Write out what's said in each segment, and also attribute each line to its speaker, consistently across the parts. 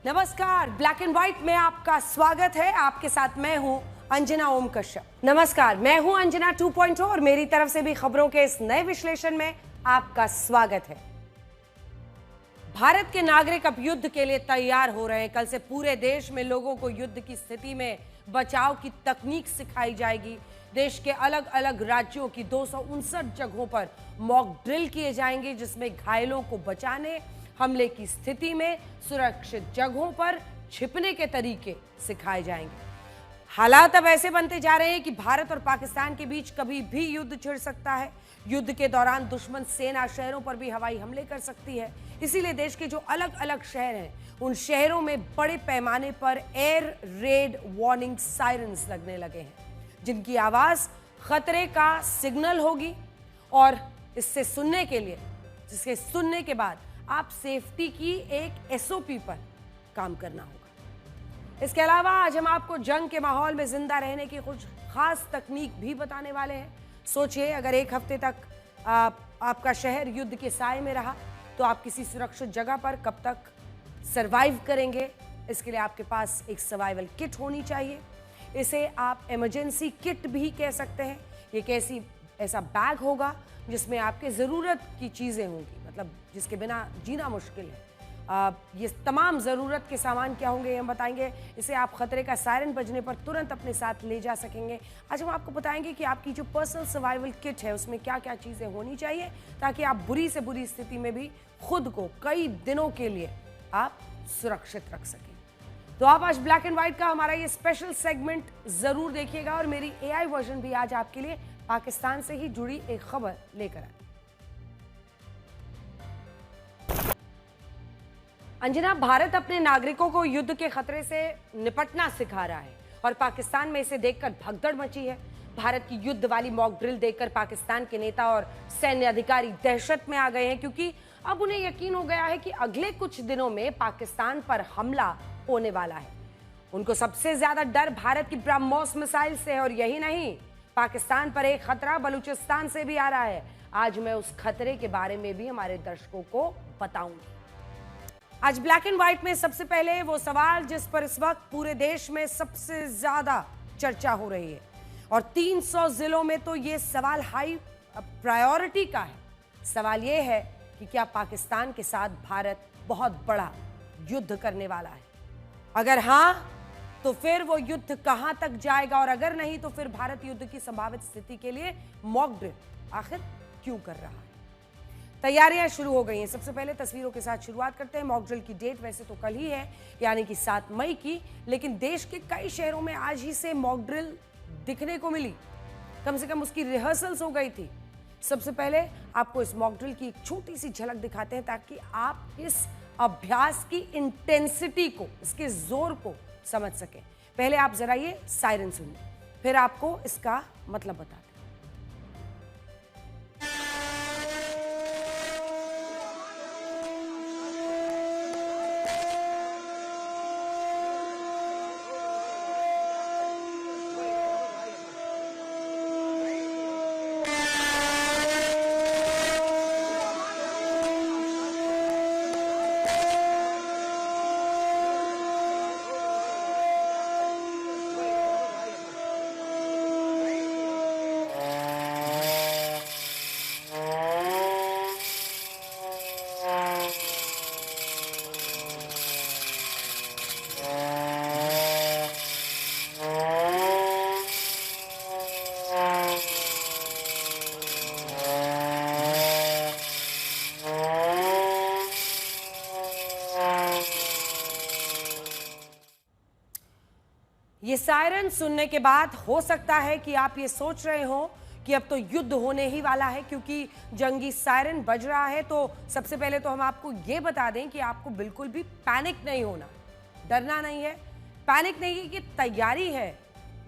Speaker 1: नमस्कार, black and white में आपका स्वागत है। आपके साथ मैं हूं अंजना ओम कश्यप। नमस्कार, मैं हूं अंजना 2.0 और मेरी तरफ से भी खबरों के इस नए विश्लेषण में आपका स्वागत है। भारत के नागरिक अब युद्ध के लिए तैयार हो रहे हैं। कल से पूरे देश में लोगों को युद्ध की स्थिति में बचाव की तकनीक सिखाई जाएगी। देश के अलग अलग राज्यों की 259 जगहों पर मॉक ड्रिल किए जाएंगे, जिसमें घायलों को बचाने, हमले की स्थिति में सुरक्षित जगहों पर छिपने के तरीके सिखाए जाएंगे। हालात अब ऐसे बनते जा रहे हैं कि भारत और पाकिस्तान के बीच कभी भी युद्ध छिड़ सकता है। युद्ध के दौरान दुश्मन सेना शहरों पर भी हवाई हमले कर सकती है। इसीलिए देश के जो अलग अलग शहर हैं, उन शहरों में बड़े पैमाने पर एयर रेड वार्निंग सायरन्स लगने लगे हैं, जिनकी आवाज खतरे का सिग्नल होगी। और इससे सुनने के लिए, जिसके सुनने के बाद आप सेफ्टी की एक एसओपी पर काम करना होगा। इसके अलावा आज हम आपको जंग के माहौल में जिंदा रहने की कुछ खास तकनीक भी बताने वाले हैं। सोचिए, अगर एक हफ्ते तक आपका शहर युद्ध के साए में रहा, तो आप किसी सुरक्षित जगह पर कब तक सरवाइव करेंगे। इसके लिए आपके पास एक सर्वाइवल किट होनी चाहिए। इसे आप इमरजेंसी किट भी कह सकते हैं। ये ऐसा बैग होगा जिसमें आपके ज़रूरत की चीज़ें होंगी, मतलब जिसके बिना जीना मुश्किल है। ये तमाम ज़रूरत के सामान क्या होंगे हम बताएंगे। इसे आप खतरे का सायरन बजने पर तुरंत अपने साथ ले जा सकेंगे। आज हम आपको बताएंगे कि आपकी जो पर्सनल सर्वाइवल किट है, उसमें क्या क्या चीज़ें होनी चाहिए, ताकि आप बुरी से बुरी स्थिति में भी खुद को कई दिनों के लिए आप सुरक्षित रख सकें। तो आप आज ब्लैक एंड व्हाइट का हमारा ये स्पेशल सेगमेंट ज़रूर देखिएगा। और मेरी एआई वर्जन भी आज आपके लिए पाकिस्तान से ही जुड़ी एक खबर लेकर आई। अंजना, भारत अपने नागरिकों को युद्ध के खतरे से निपटना सिखा रहा है और पाकिस्तान में इसे देखकर भगदड़ मची है। भारत की युद्ध वाली मॉक ड्रिल देखकर पाकिस्तान के नेता और सैन्य अधिकारी दहशत में आ गए हैं, क्योंकि अब उन्हें यकीन हो गया है कि अगले कुछ दिनों में पाकिस्तान पर हमला होने वाला है। उनको सबसे ज्यादा डर भारत की ब्रह्मोस मिसाइल से है, और यही नहीं, पाकिस्तान पर एक खतरा बलूचिस्तान से भी आ रहा है। आज मैं उस खतरे के बारे में भी हमारे दर्शकों को बताऊंगी। आज ब्लैक एंड व्हाइट में सबसे पहले वो सवाल जिस पर इस वक्त पूरे देश में सबसे ज्यादा चर्चा हो रही है, और 300 जिलों में तो ये सवाल हाई प्रायोरिटी का है। सवाल ये है कि क्या पाकिस्तान के साथ भारत बहुत बड़ा युद्ध करने वाला है? अगर हां, तो फिर वो युद्ध कहां तक जाएगा, और अगर नहीं, तो फिर भारत युद्ध की संभावित स्थिति के लिए मॉक ड्रिल आखिर क्यों कर रहा है? तैयारियां शुरू हो गई हैं। सबसे पहले तस्वीरों के साथ शुरुआत करते हैं। मॉक ड्रिल की डेट वैसे तो कल ही है, यानी कि 7 मई की, लेकिन देश के कई शहरों में आज ही से मॉक ड्रिल दिखने को मिली। कम से कम उसकी रिहर्सल्स हो गई थी। सबसे पहले आपको इस मॉक ड्रिल की एक छोटी सी झलक दिखाते हैं, ताकि आप इस अभ्यास की इंटेंसिटी को, इसके जोर को समझ सकें। पहले आप जरा ये सायरन सुनिए, फिर आपको इसका मतलब बताते हैं। ये सायरन सुनने के बाद हो सकता है कि आप ये सोच रहे हो कि अब तो युद्ध होने ही वाला है, क्योंकि जंगी सायरन बज रहा है। तो सबसे पहले तो हम आपको ये बता दें कि आपको बिल्कुल भी पैनिक नहीं होना, डरना नहीं है। पैनिक नहीं है, कि तैयारी है,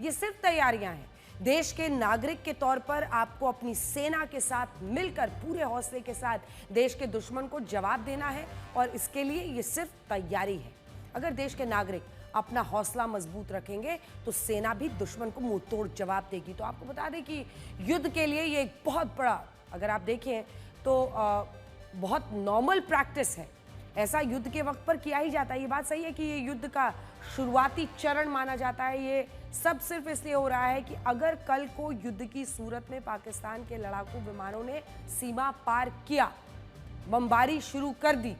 Speaker 1: ये सिर्फ तैयारियां हैं। देश के नागरिक के तौर पर आपको अपनी सेना के साथ मिलकर पूरे हौसले के साथ देश के दुश्मन को जवाब देना है, और इसके लिए ये सिर्फ तैयारी है। अगर देश के नागरिक अपना हौसला मजबूत रखेंगे, तो सेना भी दुश्मन को मुंह तोड़ जवाब देगी। तो आपको बता दें कि युद्ध के लिए ये एक बहुत बड़ा, अगर आप देखें तो बहुत नॉर्मल प्रैक्टिस है ऐसा युद्ध के वक्त पर किया ही जाता है। ये बात सही है कि ये युद्ध का शुरुआती चरण माना जाता है। ये सब सिर्फ इसलिए हो रहा है कि अगर कल को युद्ध की सूरत में पाकिस्तान के लड़ाकू विमानों ने सीमा पार किया, बमबारी शुरू कर दी,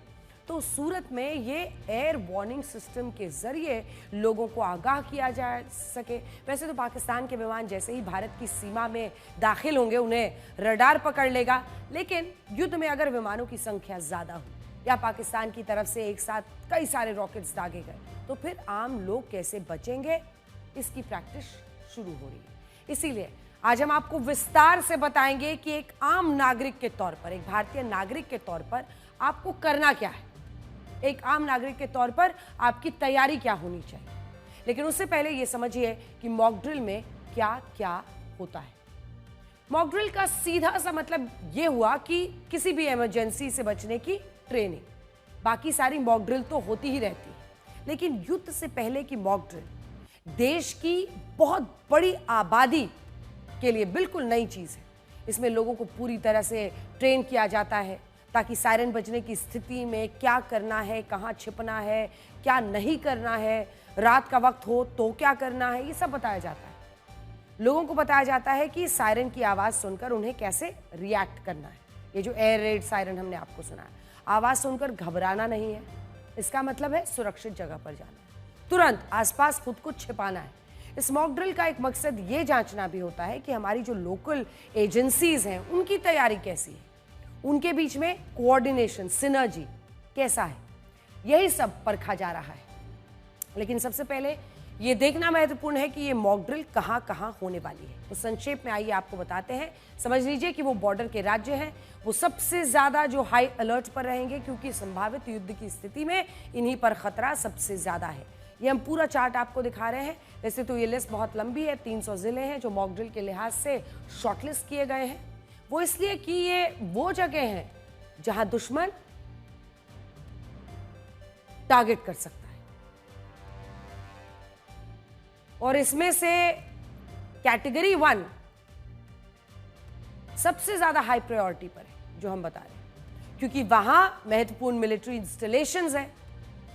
Speaker 1: तो उस सूरत में ये एयर वार्निंग सिस्टम के जरिए लोगों को आगाह किया जा सके। वैसे तो पाकिस्तान के विमान जैसे ही भारत की सीमा में दाखिल होंगे उन्हें रडार पकड़ लेगा, लेकिन युद्ध में अगर विमानों की संख्या ज्यादा हो या पाकिस्तान की तरफ से एक साथ कई सारे रॉकेट्स दागे गए, तो फिर आम लोग कैसे बचेंगे, इसकी प्रैक्टिस शुरू हो रही है। इसीलिए आज हम आपको विस्तार से बताएंगे कि एक आम नागरिक के तौर पर, एक भारतीय नागरिक के तौर पर आपको करना क्या है, एक आम नागरिक के तौर पर आपकी तैयारी क्या होनी चाहिए। लेकिन उससे पहले यह समझिए कि मॉक ड्रिल में क्या क्या होता है। मॉक ड्रिल का सीधा सा मतलब यह हुआ कि किसी भी इमरजेंसी से बचने की ट्रेनिंग। बाकी सारी मॉक ड्रिल तो होती ही रहती है, लेकिन युद्ध से पहले की मॉक ड्रिल देश की बहुत बड़ी आबादी के लिए बिल्कुल नई चीज है। इसमें लोगों को पूरी तरह से ट्रेन किया जाता है ताकि सायरन बजने की स्थिति में क्या करना है, कहाँ छिपना है, क्या नहीं करना है, रात का वक्त हो तो क्या करना है, ये सब बताया जाता है। लोगों को बताया जाता है कि सायरन की आवाज़ सुनकर उन्हें कैसे रिएक्ट करना है। ये जो एयर रेड सायरन हमने आपको सुना है, आवाज़ सुनकर घबराना नहीं है, इसका मतलब है सुरक्षित जगह पर जाना है, तुरंत आसपास खुद को छिपाना है। इस मॉक ड्रिल का एक मकसद ये जांचना भी होता है कि हमारी जो लोकल एजेंसीज हैं उनकी तैयारी कैसी है, उनके बीच में कोऑर्डिनेशन, सिनर्जी कैसा है, यही सब परखा जा रहा है। लेकिन सबसे पहले ये देखना महत्वपूर्ण है कि ये मॉक ड्रिल कहाँ कहाँ होने वाली है। तो संक्षेप में आइए आपको बताते हैं। समझ लीजिए कि वो बॉर्डर के राज्य हैं, वो सबसे ज्यादा जो हाई अलर्ट पर रहेंगे, क्योंकि संभावित युद्ध की स्थिति में इन्हीं पर खतरा सबसे ज्यादा है। ये हम पूरा चार्ट आपको दिखा रहे हैं। वैसे तो ये लिस्ट बहुत लंबी है, 300 जिले हैं जो मॉक ड्रिल के लिहाज से शॉर्टलिस्ट किए गए हैं। वो इसलिए कि ये वो जगह हैं जहां दुश्मन टारगेट कर सकता है, और इसमें से कैटेगरी 1 सबसे ज्यादा हाई प्रायोरिटी पर है जो हम बता रहे हैं, क्योंकि वहां महत्वपूर्ण मिलिट्री इंस्टॉलेशंस हैं,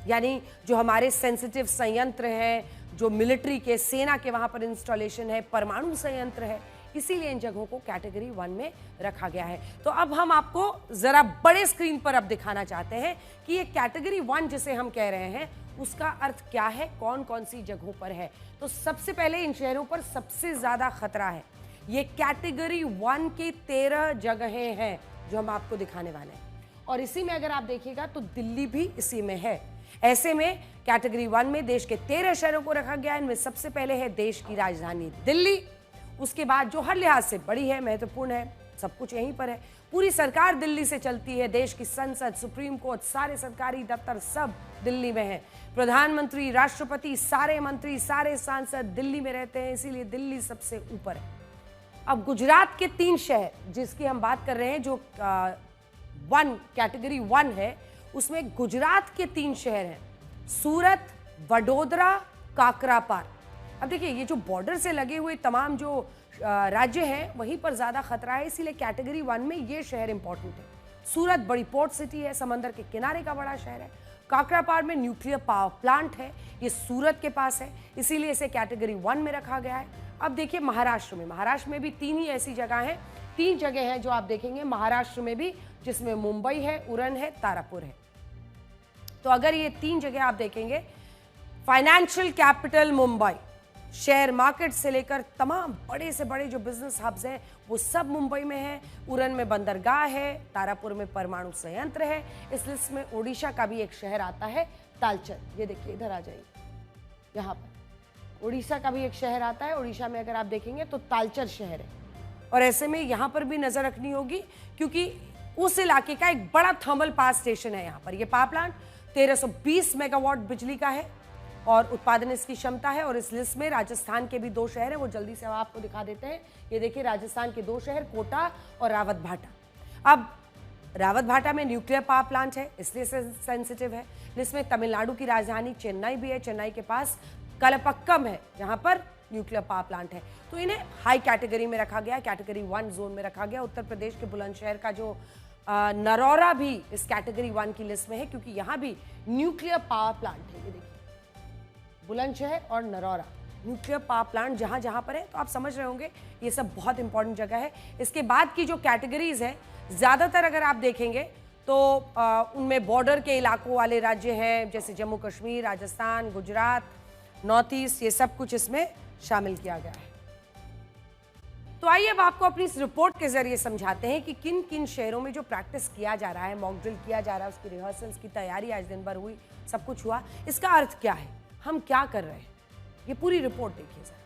Speaker 1: यानी जो हमारे सेंसिटिव संयंत्र हैं, जो मिलिट्री के सेना के वहां पर इंस्टॉलेशन है, परमाणु संयंत्र है, इसीलिए इन जगहों को कैटेगरी 1 में रखा गया है। तो अब हम आपको जरा बड़े स्क्रीन पर अब दिखाना चाहते हैं कि ये कैटेगरी 1 जिसे हम कह रहे हैं उसका अर्थ क्या है, कौन कौन सी जगहों पर है। तो सबसे पहले इन शहरों पर सबसे ज्यादा खतरा है। ये कैटेगरी 1 की 13 जगहें हैं जो हम आपको दिखाने वाले हैं, और इसी में अगर आप देखिएगा तो दिल्ली भी इसी में है। ऐसे में कैटेगरी 1 में देश के 13 शहरों को रखा गया है। इनमें सबसे पहले है देश की राजधानी दिल्ली, उसके बाद जो हर लिहाज से बड़ी है, महत्वपूर्ण है, सब कुछ यहीं पर है। पूरी सरकार दिल्ली से चलती है, देश की संसद, सुप्रीम कोर्ट, सारे सरकारी दफ्तर सब दिल्ली में है। प्रधानमंत्री, राष्ट्रपति, सारे मंत्री, सारे सांसद दिल्ली में रहते हैं, इसीलिए दिल्ली सबसे ऊपर है। अब गुजरात के 3 शहर जिसकी हम बात कर रहे हैं, जो कैटेगरी 1 है, उसमें गुजरात के 3 शहर हैं, सूरत, वडोदरा, काकरापार। अब देखिए, ये जो बॉर्डर से लगे हुए तमाम जो राज्य हैं वहीं पर ज्यादा खतरा है, इसीलिए कैटेगरी 1 में ये शहर इंपॉर्टेंट है। सूरत बड़ी पोर्ट सिटी है, समंदर के किनारे का बड़ा शहर है। काकरापार में न्यूक्लियर पावर प्लांट है, ये सूरत के पास है, इसीलिए इसे कैटेगरी 1 में रखा गया है। अब देखिए महाराष्ट्र में भी 3 ही ऐसी जगह हैं, 3 जगह हैं जो आप देखेंगे महाराष्ट्र में भी, जिसमें मुंबई है, उरण है, तारापुर है। तो अगर ये 3 जगह आप देखेंगे, financial capital Mumbai, share market से लेकर तमाम बड़े से बड़े जो बिजनेस हब्स हैं वो सब मुंबई में है। उरण में बंदरगाह है, तारापुर में परमाणु संयंत्र है। इस लिस्ट में ओडिशा का भी एक शहर आता है, तालचर। ये देखिए, इधर आ जाइए, यहाँ पर ओडिशा का भी एक शहर आता है। ओडिशा में अगर आप देखेंगे तो तालचर शहर है, और ऐसे में यहाँ पर भी नजर रखनी होगी, क्योंकि उस इलाके का एक बड़ा थर्मल पावर स्टेशन है यहाँ पर। ये पावर प्लांट 1320 मेगावाट बिजली का है और उत्पादन इसकी क्षमता है। और इस लिस्ट में राजस्थान के भी 2 शहर हैं, वो जल्दी से हम आपको दिखा देते हैं। ये देखिए, राजस्थान के 2 शहर, कोटा और रावत भाटा। अब रावत भाटा में न्यूक्लियर पावर प्लांट है, इसलिए सेंसिटिव है। लिस्ट में तमिलनाडु की राजधानी चेन्नई भी है, चेन्नई के पास कलपक्कम है जहां पर न्यूक्लियर पावर प्लांट है। तो इन्हें हाई कैटेगरी में रखा गया, कैटेगरी 1 जोन में रखा गया। उत्तर प्रदेश के बुलंदशहर का जो नरौरा भी इस कैटेगरी 1 की लिस्ट में है, क्योंकि यहां भी न्यूक्लियर पावर प्लांट है। ये देखिए, बुलंदशहर और नरौरा न्यूक्लियर पावर प्लांट जहां जहां पर है, तो आप समझ रहे होंगे ये सब बहुत इंपॉर्टेंट जगह है। इसके बाद की जो कैटेगरीज है, ज्यादातर अगर आप देखेंगे तो उनमें बॉर्डर के इलाकों वाले राज्य हैं, जैसे जम्मू कश्मीर, राजस्थान, गुजरात, नॉर्थ ईस्ट, ये सब कुछ इसमें शामिल किया गया है। तो आइए अब आपको अपनी इस रिपोर्ट के जरिए समझाते हैं कि किन किन शहरों में जो प्रैक्टिस किया जा रहा है, मॉक ड्रिल किया जा रहा है, उसकी रिहर्सल्स की तैयारी आज दिन भर हुई, सब कुछ हुआ, इसका अर्थ क्या है, हम क्या कर रहे हैं, ये पूरी रिपोर्ट देखिए जरा।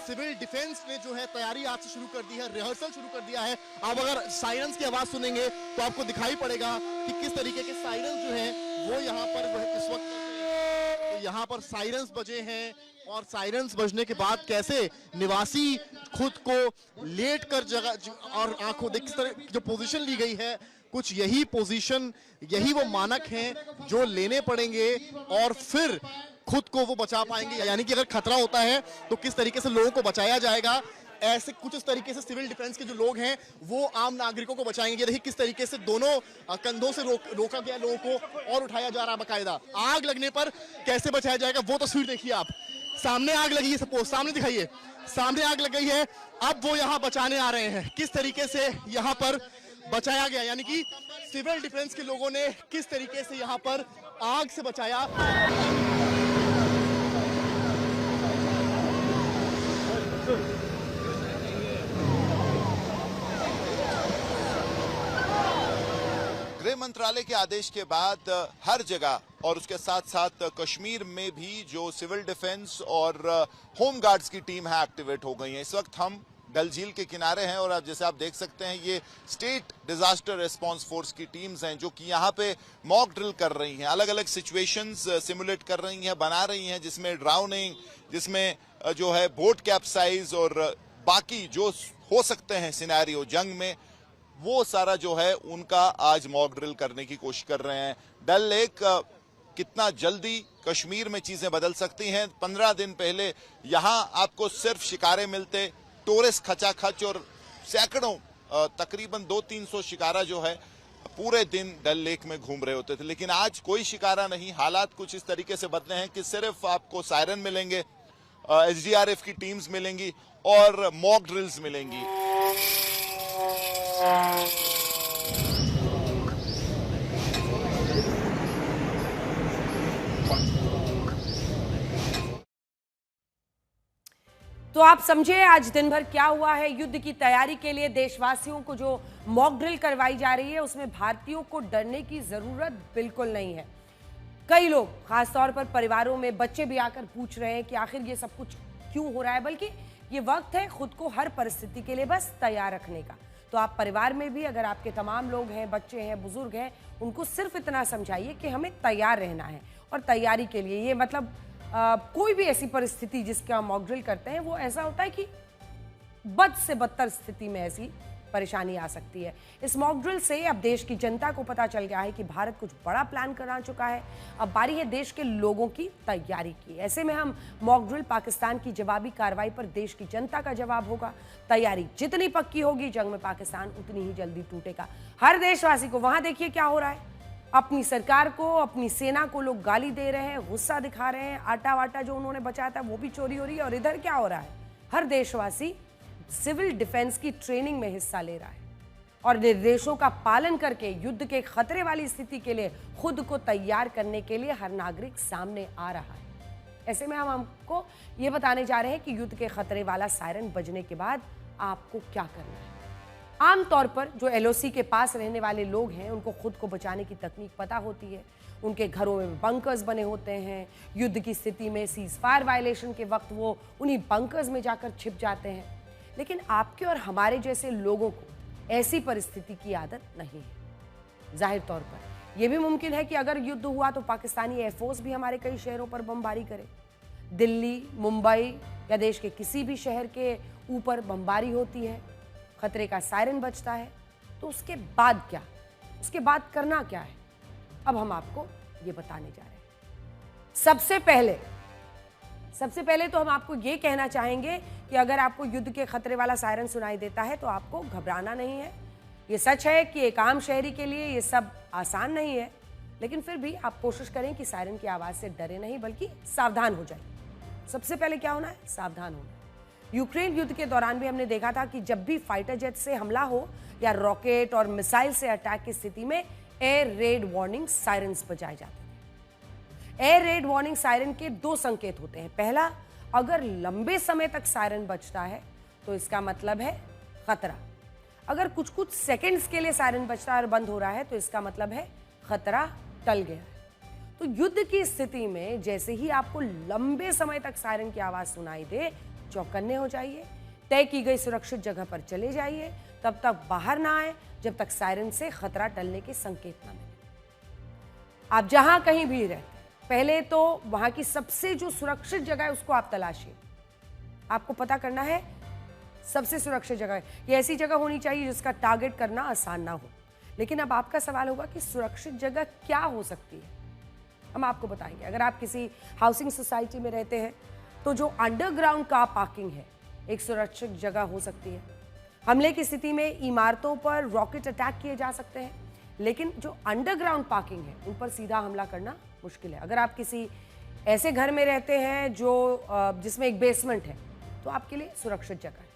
Speaker 2: सिविल डिफेंस ने जो है तैयारी आज से शुरू कर दी है, रिहर्सल शुरू कर दिया है। आप अगर साइरन्स की आवाज सुनेंगे तो आपको दिखाई पड़ेगा कि किस तरीके के साइरन्स जो हैं वो यहाँ पर इस वक्त तो यहाँ पर साइरन्स बजे हैं, और साइरन्स बजने के बाद कैसे निवासी खुद को लेट कर जगह और आंखों देख किस तरह जो पोजीशन ली गई है, कुछ यही पोजीशन, यही वो मानक हैं जो लेने पड़ेंगे और फिर खुद को वो बचा पाएंगे। यानी कि अगर खतरा होता है तो किस तरीके से लोगों को बचाया जाएगा, ऐसे कुछ इस तरीके से सिविल डिफेंस के जो लोग हैं वो आम नागरिकों को बचाएंगे। देखिए किस तरीके से दोनों कंधों से रोका गया लोगों को और उठाया जा रहा है बाकायदा। आग लगने पर कैसे बचाया जाएगा वो तस्वीर देखिए आप, सामने आग लगी है, सपोज सामने दिखाइए, सामने आग लग गई है, अब वो यहाँ बचाने आ रहे हैं। किस तरीके से यहाँ पर बचाया गया, यानी कि सिविल डिफेंस के लोगों ने किस तरीके से यहाँ पर आग से बचाया।
Speaker 3: गृह मंत्रालय के आदेश के बाद हर जगह और उसके साथ साथ कश्मीर में भी जो सिविल डिफेंस और होम गार्ड्स की टीम है एक्टिवेट हो गई है। इस वक्त हम डल झील के किनारे हैं और अब जैसे आप देख सकते हैं ये स्टेट डिजास्टर रिस्पांस फोर्स की टीम्स हैं जो कि यहाँ पे मॉक ड्रिल कर रही हैं, अलग अलग सिचुएशंस सिमुलेट कर रही हैं, बना रही हैं, जिसमें ड्राउनिंग, जिसमें जो है बोट कैप्साइज और बाकी जो हो सकते हैं सिनेरियो जंग में, वो सारा जो है उनका आज मॉक ड्रिल करने की कोशिश कर रहे हैं। डल लेक कितना जल्दी कश्मीर में चीजें बदल सकती हैं। 15 दिन पहले यहाँ आपको सिर्फ शिकारे मिलते, टूरिस्ट खचाखच, और सैकड़ों तकरीबन 200-300 शिकारा जो है पूरे दिन डल लेक में घूम रहे होते थे, लेकिन आज कोई शिकारा नहीं। हालात कुछ इस तरीके से बदले हैं कि सिर्फ आपको सायरन मिलेंगे, एसडीआरएफ की टीम्स मिलेंगी और मॉक ड्रिल्स मिलेंगी।
Speaker 1: तो आप समझे आज दिन भर क्या हुआ है। युद्ध की तैयारी के लिए देशवासियों को जो मॉक ड्रिल करवाई जा रही है उसमें भारतीयों को डरने की जरूरत बिल्कुल नहीं है। कई लोग, खासतौर पर परिवारों में बच्चे भी आकर पूछ रहे हैं कि आखिर ये सब कुछ क्यों हो रहा है, बल्कि ये वक्त है खुद को हर परिस्थिति के लिए बस तैयार रखने का। तो आप परिवार में भी अगर आपके तमाम लोग हैं, बच्चे हैं, बुजुर्ग हैं, उनको सिर्फ इतना समझाइए कि हमें तैयार रहना है। और तैयारी के लिए ये मतलब कोई भी ऐसी परिस्थिति जिसका हम मॉक ड्रिल करते हैं वो ऐसा होता है कि बद से बदतर स्थिति में ऐसी परेशानी आ सकती है। इस मॉक ड्रिल से अब देश की जनता को पता चल गया है कि भारत कुछ बड़ा प्लान करना चुका है। अब बारी है देश के लोगों की तैयारी की। ऐसे में हम मॉक ड्रिल पाकिस्तान की जवाबी कार्रवाई पर देश की जनता का जवाब होगा। तैयारी जितनी पक्की होगी, जंग में पाकिस्तान उतनी ही जल्दी टूटेगा। हर देशवासी को वहां देखिए क्या हो रहा है, अपनी सरकार को, अपनी सेना को लोग गाली दे रहे हैं, गुस्सा दिखा रहे हैं, आटा वाटा जो उन्होंने बचाया था वो भी चोरी हो रही है। और इधर क्या हो रहा है, हर देशवासी सिविल डिफेंस की ट्रेनिंग में हिस्सा ले रहा है और निर्देशों का पालन करके युद्ध के खतरे वाली स्थिति के लिए खुद को तैयार करने के लिए हर नागरिक सामने आ रहा है। ऐसे में हम आपको ये बताने जा रहे हैं कि युद्ध के खतरे वाला सायरन बजने के बाद आपको क्या करना है। आमतौर पर जो एलओसी के पास रहने वाले लोग हैं उनको खुद को बचाने की तकनीक पता होती है। उनके घरों में बंकर्स बने होते हैं। युद्ध की स्थिति में सीज फायर वायलेशन के वक्त वो उन्हीं बंकर्स में जाकर छिप जाते हैं। लेकिन आपके और हमारे जैसे लोगों को ऐसी परिस्थिति की आदत नहीं है। जाहिर तौर पर यह भी मुमकिन है कि अगर युद्ध हुआ तो पाकिस्तानी एयरफोर्स भी हमारे कई शहरों पर बमबारी करे। दिल्ली, मुंबई या देश के किसी भी शहर के ऊपर बमबारी होती है, खतरे का सायरन बजता है, तो उसके बाद क्या, उसके बाद करना क्या है, अब हम आपको ये बताने जा रहे हैं। सबसे पहले तो हम आपको ये कहना चाहेंगे कि अगर आपको युद्ध के खतरे वाला सायरन सुनाई देता है तो आपको घबराना नहीं है। ये सच है कि एक आम शहरी के लिए ये सब आसान नहीं है, लेकिन फिर भी आप कोशिश करें कि सायरन की आवाज से डरे नहीं बल्कि सावधान हो जाए। सबसे पहले क्या होना है? सावधान होना। यूक्रेन युद्ध के दौरान भी हमने देखा था कि जब भी फाइटर जेट से हमला हो या रॉकेट और मिसाइल से अटैक की स्थिति में एयर रेड वार्निंग सायरन्स बजाए जाते थे। एयर रेड वार्निंग सायरन के दो संकेत होते हैं। पहला, अगर लंबे समय तक सायरन बजता है तो इसका मतलब है खतरा। अगर कुछ कुछ सेकंड्स के लिए सायरन बजता है और बंद हो रहा है तो इसका मतलब है खतरा टल गया है। तो युद्ध की स्थिति में जैसे ही आपको लंबे समय तक सायरन की आवाज सुनाई दे, चौकन्ने हो जाइए, तय की गई सुरक्षित जगह पर चले जाइए, तब तक बाहर ना आए जब तक सायरन से खतरा टलने के संकेत ना मिले। आप जहां कहीं भी रहते, पहले तो वहां की सबसे जो सुरक्षित जगह है उसको आप तलाशिए। आपको पता करना है सबसे सुरक्षित जगह है। ये ऐसी जगह होनी चाहिए जिसका टारगेट करना आसान ना हो। लेकिन अब आपका सवाल होगा कि सुरक्षित जगह क्या हो सकती है? हम आपको बताएंगे। अगर आप किसी हाउसिंग सोसाइटी में रहते हैं तो जो अंडरग्राउंड कार पार्किंग है एक सुरक्षित जगह हो सकती है। हमले की स्थिति में इमारतों पर रॉकेट अटैक किए जा सकते हैं, लेकिन जो अंडरग्राउंड पार्किंग है उन पर सीधा हमला करना मुश्किल है। अगर आप किसी ऐसे घर में रहते हैं जो जिसमें एक बेसमेंट है तो आपके लिए सुरक्षित जगह है।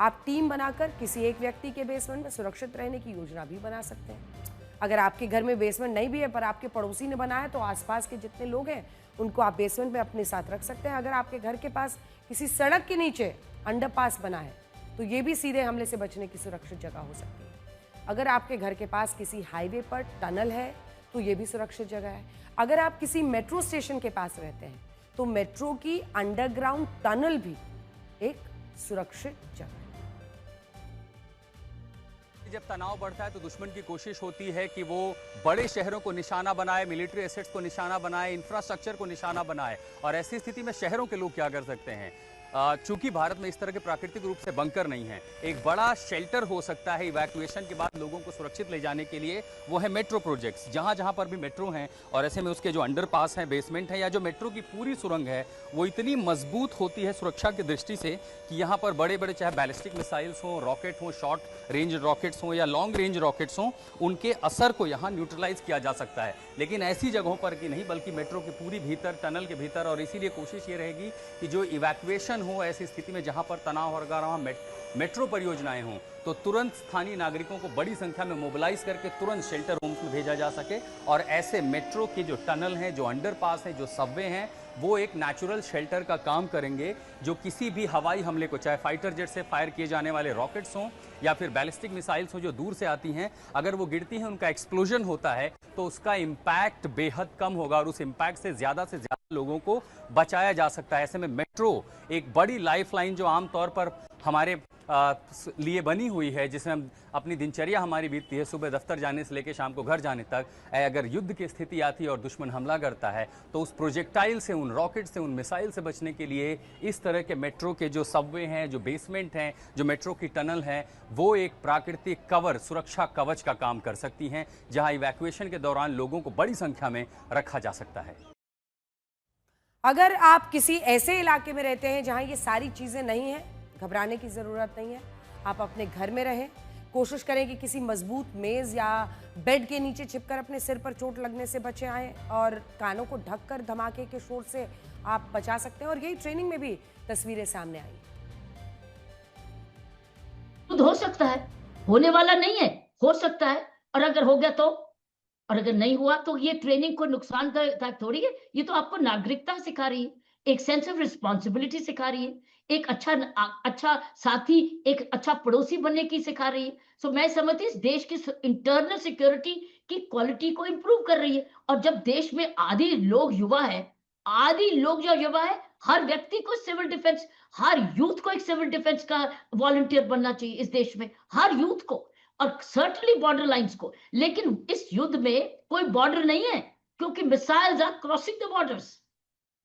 Speaker 1: आप टीम बनाकर किसी एक व्यक्ति के बेसमेंट में सुरक्षित रहने की योजना भी बना सकते हैं। अगर आपके घर में बेसमेंट नहीं भी है पर आपके पड़ोसी ने बनाया तो आसपास के जितने लोग हैं उनको आप बेसमेंट में अपने साथ रख सकते हैं। अगर आपके घर के पास किसी सड़क के नीचे अंडरपास बना है तो ये भी सीधे हमले से बचने की सुरक्षित जगह हो सकती है। अगर आपके घर के पास किसी हाईवे पर टनल है तो ये भी सुरक्षित जगह है। अगर आप किसी मेट्रो स्टेशन के पास रहते हैं तो मेट्रो की अंडरग्राउंड टनल भी एक सुरक्षित जगह है।
Speaker 4: जब तनाव बढ़ता है तो दुश्मन की कोशिश होती है कि वो बड़े शहरों को निशाना बनाए, मिलिट्री एसेट्स को निशाना बनाए, इंफ्रास्ट्रक्चर को निशाना बनाए। और ऐसी स्थिति में शहरों के लोग क्या कर सकते हैं? चूंकि भारत में इस तरह के प्राकृतिक रूप से बंकर नहीं है, एक बड़ा शेल्टर हो सकता है इवैक्यूएशन के बाद लोगों को सुरक्षित ले जाने के लिए, वो है मेट्रो प्रोजेक्ट्स। जहां जहां पर भी मेट्रो हैं और ऐसे में उसके जो अंडरपास हैं, बेसमेंट है या जो मेट्रो की पूरी सुरंग है वो इतनी मजबूत होती है सुरक्षा की दृष्टि से कि यहाँ पर बड़े बड़े चाहे बैलिस्टिक मिसाइल्स हों, रॉकेट हों, शॉर्ट रेंज रॉकेट्स हों या लॉन्ग रेंज रॉकेट्स हों, उनके असर को यहाँ न्यूट्रलाइज किया जा सकता है। लेकिन ऐसी जगहों पर कि नहीं, बल्कि मेट्रो के पूरी भीतर, टनल के भीतर। और इसीलिए कोशिश ये रहेगी कि जो इवैक्यूएशन हो ऐसी स्थिति में जहां पर तनाव और अगर वहां मेट्रो परियोजनाएं हों तो तुरंत स्थानीय नागरिकों को बड़ी संख्या में मोबिलाइज करके तुरंत शेल्टर होम्स में भेजा जा सके। और ऐसे मेट्रो के जो टनल हैं, जो अंडरपास हैं, जो सबवे हैं, वो एक नेचुरल शेल्टर का काम करेंगे जो किसी भी हवाई हमले को, चाहे फाइटर जेट से फायर किए जाने वाले रॉकेट्स हों या फिर बैलिस्टिक मिसाइल्स हों जो दूर से आती हैं, अगर वो गिरती हैं, उनका एक्सप्लोजन होता है तो उसका इम्पैक्ट बेहद कम होगा और उस इम्पैक्ट से ज्यादा लोगों को बचाया जा सकता है। ऐसे में मेट्रो एक बड़ी लाइफलाइन जो आमतौर पर हमारे लिए बनी हुई है, जिसमें हम अपनी दिनचर्या हमारी बीतती है सुबह दफ्तर जाने से लेकर शाम को घर जाने तक, अगर युद्ध की स्थिति आती है और दुश्मन हमला करता है तो उस प्रोजेक्टाइल से, उन रॉकेट से, उन मिसाइल से बचने के लिए इस तरह के मेट्रो के जो सबवे हैं, जो बेसमेंट हैं, जो मेट्रो की टनल है, वो एक प्राकृतिक कवर, सुरक्षा कवच का काम कर सकती हैं, जहां इवैक्यूएशन के दौरान लोगों को बड़ी संख्या में रखा जा सकता है।
Speaker 1: अगर आप किसी ऐसे इलाके में रहते हैं जहां ये सारी चीजें नहीं हैं, घबराने की जरूरत नहीं है। आप अपने घर में रहें, कोशिश करें कि किसी मजबूत मेज या बेड के नीचे छिपकर अपने सिर पर चोट लगने से बचे आएं और कानों को ढककर धमाके के शोर से आप बचा सकते हैं। और यही ट्रेनिंग में भी तस्वीरें सामने आई।
Speaker 5: हो सकता है, होने वाला नहीं है, हो सकता है, और अगर हो गया तो, और अगर नहीं हुआ तो ये ट्रेनिंग को नुकसानदायक थोड़ी है। ये तो आपको नागरिकता सिखा रही है, एक सेंस ऑफ रिस्पॉन्सिबिलिटी सिखा रही है, एक अच्छा साथी, एक अच्छा पड़ोसी बनने की सिखा रही है। सो मैं समझती हूँ इस देश की इंटरनल सिक्योरिटी की क्वालिटी को इंप्रूव कर रही है। और जब देश में आधी लोग युवा है, हर व्यक्ति को सिविल डिफेंस, हर यूथ को एक सिविल डिफेंस का वॉलंटियर बनना चाहिए इस देश में, हर यूथ को, और सर्टनली बॉर्डर लाइंस को। लेकिन इस युद्ध में कोई बॉर्डर नहीं है, क्योंकि missiles are crossing the borders,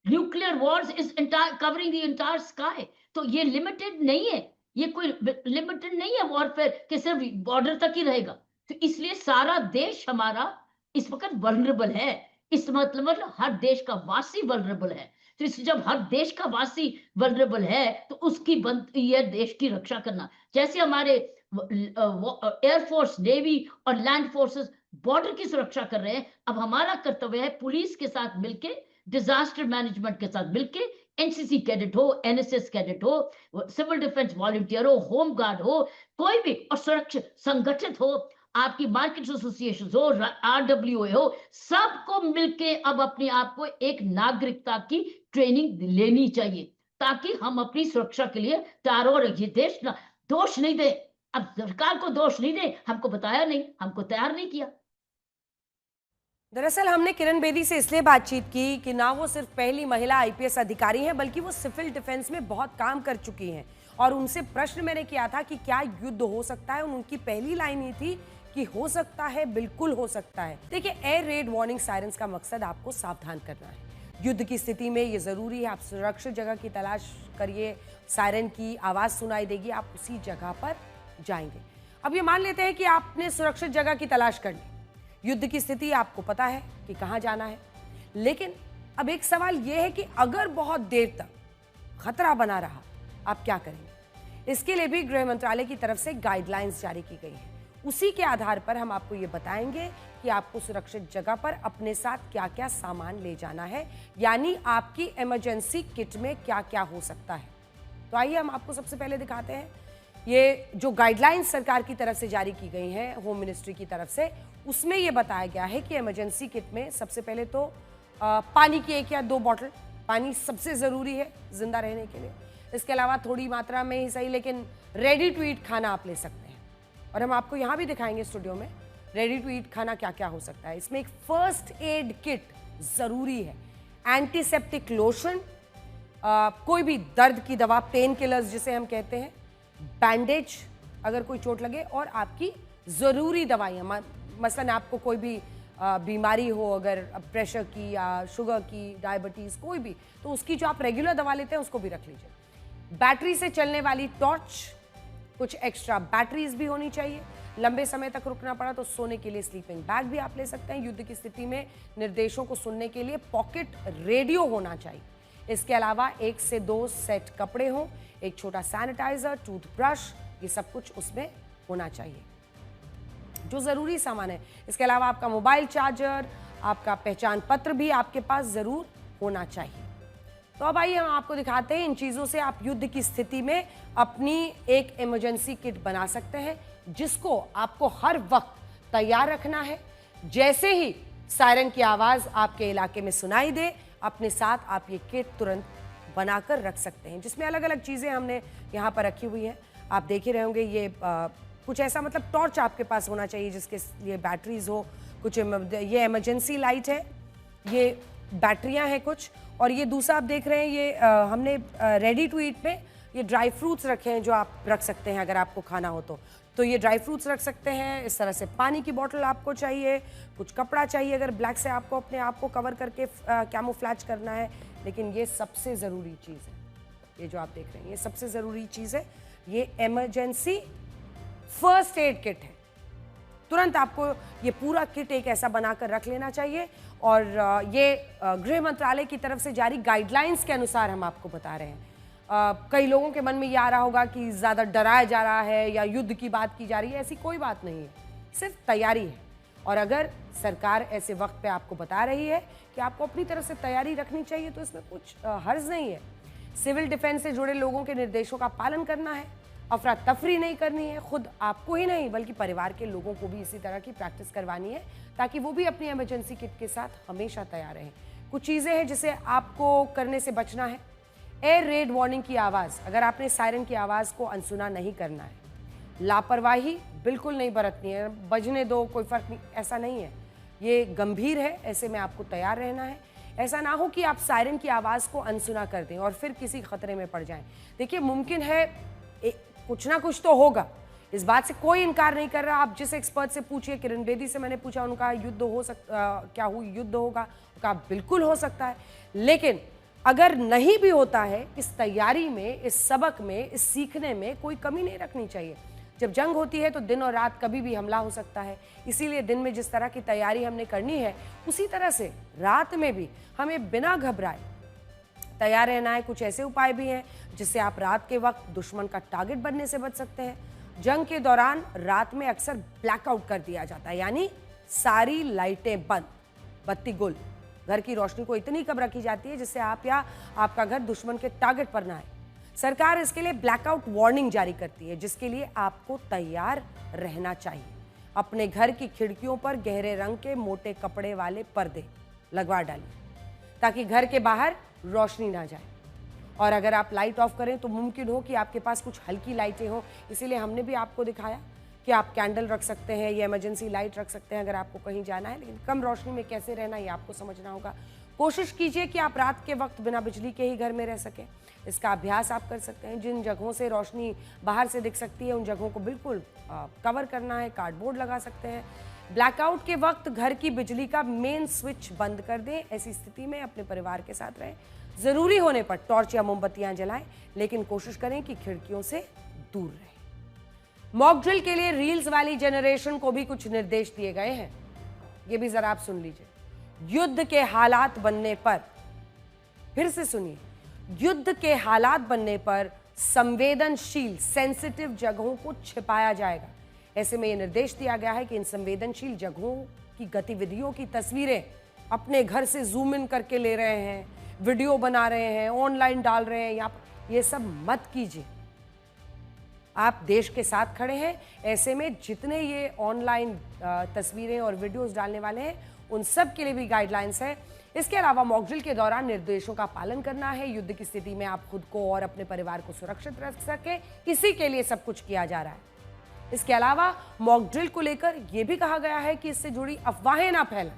Speaker 5: nuclear wars is covering the entire sky. तो ये लिमिटेड नहीं है, ये कोई लिमिटेड नहीं है वॉरफेयर कि सिर्फ बॉर्डर तक ही रहेगा। तो इसलिए सारा देश हमारा इस वक्त वल्नरेबल है। इस मतलब हर देश का वासी वल्नरेबल है। तो इस जब हर देश का वासी वल्नरेबल है तो उसकी बनती है देश की रक्षा करना। जैसे हमारे एयरफोर्स, नेवी और लैंड फोर्सेस बॉर्डर की सुरक्षा कर रहे हैं, अब हमारा कर्तव्य है पुलिस के साथ मिलके, डिजास्टर मैनेजमेंट के साथ मिलके, एनसीसी कैडेट हो, एनएसएस कैडेट हो, सिविल डिफेंस वॉलंटियर हो, होम गार्ड हो, कोई भी और सुरक्षा संगठित हो, आपकी मार्केट एसोसिएशन हो, आरडब्ल्यूए हो, सबको मिलके अब अपने आप को एक नागरिकता की ट्रेनिंग लेनी चाहिए ताकि हम अपनी सुरक्षा के लिए तैयार हो। ये देश ना दोष नहीं दे, अब सरकार को दोष नहीं दे, हमको बताया नहीं, हमको तैयार नहीं किया।
Speaker 1: दरअसल हमने किरण बेदी से इसलिए बातचीत की कि ना वो सिर्फ पहली महिला आईपीएस अधिकारी हैं, बल्कि वो सिविल डिफेंस में बहुत काम कर चुकी हैं। और उनसे प्रश्न मैंने किया था कि क्या युद्ध हो सकता है, उनकी पहली लाइन ही थी कि हो सकता है, बिल्कुल हो सकता है। देखिए, एयर रेड वार्निंग सायरन्स का मकसद आपको सावधान करना है। युद्ध की स्थिति में ये जरूरी है आप सुरक्षित जगह की तलाश करिए, सायरन की आवाज सुनाई देगी, आप उसी जगह पर जाएंगे। अब ये मान लेते हैं कि आपने सुरक्षित जगह की तलाश कर ली, युद्ध की स्थिति आपको पता है कि कहां जाना है, लेकिन अब एक सवाल यह है कि अगर बहुत देर तक खतरा बना रहा, आप क्या करेंगे? इसके लिए भी गृह मंत्रालय की तरफ से गाइडलाइंस जारी की गई है। उसी के आधार पर हम आपको ये बताएंगे कि आपको सुरक्षित जगह पर अपने साथ क्या क्या सामान ले जाना है, यानी आपकी इमरजेंसी किट में क्या क्या हो सकता है। तो आइए हम आपको सबसे पहले दिखाते हैं ये जो गाइडलाइंस सरकार की तरफ से जारी की गई हैं, होम मिनिस्ट्री की तरफ से, उसमें यह बताया गया है कि इमरजेंसी किट में सबसे पहले तो पानी की 1 या 2 बॉटल, पानी सबसे ज़रूरी है जिंदा रहने के लिए। इसके अलावा थोड़ी मात्रा में ही सही, लेकिन रेडी टू ईट खाना आप ले सकते हैं। और हम आपको यहाँ भी दिखाएंगे स्टूडियो में रेडी टू ईट खाना क्या क्या हो सकता है। इसमें एक फर्स्ट एड किट ज़रूरी है, एंटीसेप्टिक लोशन, कोई भी दर्द की दवा, पेन किलर्स जिसे हम कहते हैं, बैंडेज अगर कोई चोट लगे, और आपकी ज़रूरी दवाइयाँ, मसलन आपको कोई भी बीमारी हो, अगर प्रेशर की या शुगर की, डायबिटीज़, कोई भी, तो उसकी जो आप रेगुलर दवा लेते हैं उसको भी रख लीजिए। बैटरी से चलने वाली टॉर्च, कुछ एक्स्ट्रा बैटरीज भी होनी चाहिए। लंबे समय तक रुकना पड़ा तो सोने के लिए स्लीपिंग बैग भी आप ले सकते हैं। युद्ध की स्थिति में निर्देशों को सुनने के लिए पॉकेट रेडियो होना चाहिए। इसके अलावा 1 से 2 सेट कपड़े हों, एक छोटा सैनिटाइजर, टूथब्रश, ये सब कुछ उसमें होना चाहिए जो ज़रूरी सामान है। इसके अलावा आपका मोबाइल चार्जर, आपका पहचान पत्र भी आपके पास ज़रूर होना चाहिए। तो अब आइए हम आपको दिखाते हैं इन चीज़ों से आप युद्ध की स्थिति में अपनी एक इमरजेंसी किट बना सकते हैं, जिसको आपको हर वक्त तैयार रखना है। जैसे ही सायरन की आवाज़ आपके इलाके में सुनाई दे, अपने साथ आप ये किट तुरंत बनाकर रख सकते हैं, जिसमें अलग अलग चीज़ें हमने यहाँ पर रखी हुई हैं। आप देख ही रहे होंगे, ये कुछ ऐसा, मतलब टॉर्च आपके पास होना चाहिए जिसके लिए बैटरीज हो, कुछ ये इमरजेंसी लाइट है, ये बैटरियां हैं कुछ, और ये दूसरा आप देख रहे हैं, ये हमने रेडी टू ईट में ये ड्राई फ्रूट्स रखे हैं जो आप रख सकते हैं अगर आपको खाना हो तो ये ड्राई फ्रूट्स रख सकते हैं। इस तरह से पानी की बोतल आपको चाहिए, कुछ कपड़ा चाहिए अगर ब्लैक से आपको अपने आप को कवर करके कैमोफ्लेज करना है। लेकिन ये सबसे ज़रूरी चीज़ है, ये जो आप देख रहे हैं ये सबसे ज़रूरी चीज़ है, ये इमरजेंसी फर्स्ट एड किट है। तुरंत आपको ये पूरा किट एक ऐसा बनाकर रख लेना चाहिए। और ये गृह मंत्रालय की तरफ से जारी गाइडलाइंस के अनुसार हम आपको बता रहे हैं। कई लोगों के मन में ये आ रहा होगा कि ज़्यादा डराया जा रहा है या युद्ध की बात की जा रही है, ऐसी कोई बात नहीं है, सिर्फ तैयारी है। और अगर सरकार ऐसे वक्त पे आपको बता रही है कि आपको अपनी तरफ से तैयारी रखनी चाहिए, तो इसमें कुछ हर्ज नहीं है। सिविल डिफेंस से जुड़े लोगों के निर्देशों का पालन करना है, अफरा तफरी नहीं करनी है, खुद आपको ही नहीं बल्कि परिवार के लोगों को भी इसी तरह की प्रैक्टिस करवानी है, ताकि वो भी अपनी इमरजेंसी किट के साथ हमेशा तैयार रहें। कुछ चीज़ें हैं जिसे आपको करने से बचना है। एयर रेड वार्निंग की आवाज़, अगर आपने सायरन की आवाज़ को अनसुना नहीं करना है, लापरवाही बिल्कुल नहीं बरतनी है, बजने दो कोई फ़र्क नहीं, ऐसा नहीं है, ये गंभीर है, ऐसे में आपको तैयार रहना है। ऐसा ना हो कि आप सायरन की आवाज़ को अनसुना कर दें और फिर किसी खतरे में पड़ जाएं। देखिए, मुमकिन है कुछ ना कुछ तो होगा, इस बात से कोई इनकार नहीं कर रहा। आप जिस एक्सपर्ट से पूछिए, किरण बेदी से मैंने पूछा, उनका युद्ध हो क्या युद्ध होगा, उनका बिल्कुल हो सकता है। लेकिन अगर नहीं भी होता है, इस तैयारी में, इस सबक में, इस सीखने में कोई कमी नहीं रखनी चाहिए। जब जंग होती है तो दिन और रात कभी भी हमला हो सकता है, इसीलिए दिन में जिस तरह की तैयारी हमने करनी है उसी तरह से रात में भी हमें बिना घबराए तैयार रहना है। कुछ ऐसे उपाय भी हैं जिससे आप रात के वक्त दुश्मन का टारगेट बनने से बच सकते हैं। जंग के दौरान रात में अक्सर ब्लैकआउट कर दिया जाता है, यानी सारी लाइटें बंद, बत्ती गुल, घर की रोशनी को इतनी कम रखी जाती है जिससे आप या आपका घर दुश्मन के टारगेट पर ना आए। सरकार इसके लिए ब्लैकआउट वार्निंग जारी करती है, जिसके लिए आपको तैयार रहना चाहिए। अपने घर की खिड़कियों पर गहरे रंग के मोटे कपड़े वाले पर्दे लगवा डालिए ताकि घर के बाहर रोशनी ना जाए। और अगर आप लाइट ऑफ करें तो मुमकिन हो कि आपके पास कुछ हल्की लाइटें हो, इसीलिए हमने भी आपको दिखाया कि आप कैंडल रख सकते हैं या इमरजेंसी लाइट रख सकते हैं अगर आपको कहीं जाना है। लेकिन कम रोशनी में कैसे रहना ये आपको समझना होगा। कोशिश कीजिए कि आप रात के वक्त बिना बिजली के ही घर में रह सकें। इसका अभ्यास आप कर सकते हैं। जिन जगहों से रोशनी बाहर से दिख सकती है उन जगहों को बिल्कुल कवर करना है, कार्डबोर्ड लगा सकते हैं। ब्लैकआउट के वक्त घर की बिजली का मेन स्विच बंद कर दें। ऐसी स्थिति में अपने परिवार के साथ रहें। जरूरी होने पर टॉर्च या मोमबत्तियां जलाएं, लेकिन कोशिश करें कि खिड़कियों से दूर रहें। मॉक ड्रिल के लिए रील्स वाली जनरेशन को भी कुछ निर्देश दिए गए हैं, ये भी जरा आप सुन लीजिए। युद्ध के हालात बनने पर, फिर से सुनिए, युद्ध के हालात बनने पर संवेदनशील सेंसिटिव जगहों को छिपाया जाएगा। ऐसे में यह निर्देश दिया गया है कि इन संवेदनशील जगहों की गतिविधियों की तस्वीरें अपने घर से जूम इन करके ले रहे हैं, वीडियो बना रहे हैं, ऑनलाइन डाल रहे हैं, या ये सब मत कीजिए। आप देश के साथ खड़े हैं, ऐसे में जितने ये ऑनलाइन तस्वीरें और वीडियोस डालने वाले हैं उन सब के लिए भी गाइडलाइंस है। इसके अलावा मॉक ड्रिल के दौरान निर्देशों का पालन करना है। युद्ध की स्थिति में आप खुद को और अपने परिवार को सुरक्षित रख सके, इसी के लिए सब कुछ किया जा रहा है। इसके अलावा मॉक ड्रिल को लेकर यह भी कहा गया है कि इससे जुड़ी अफवाहें ना फैलाएं,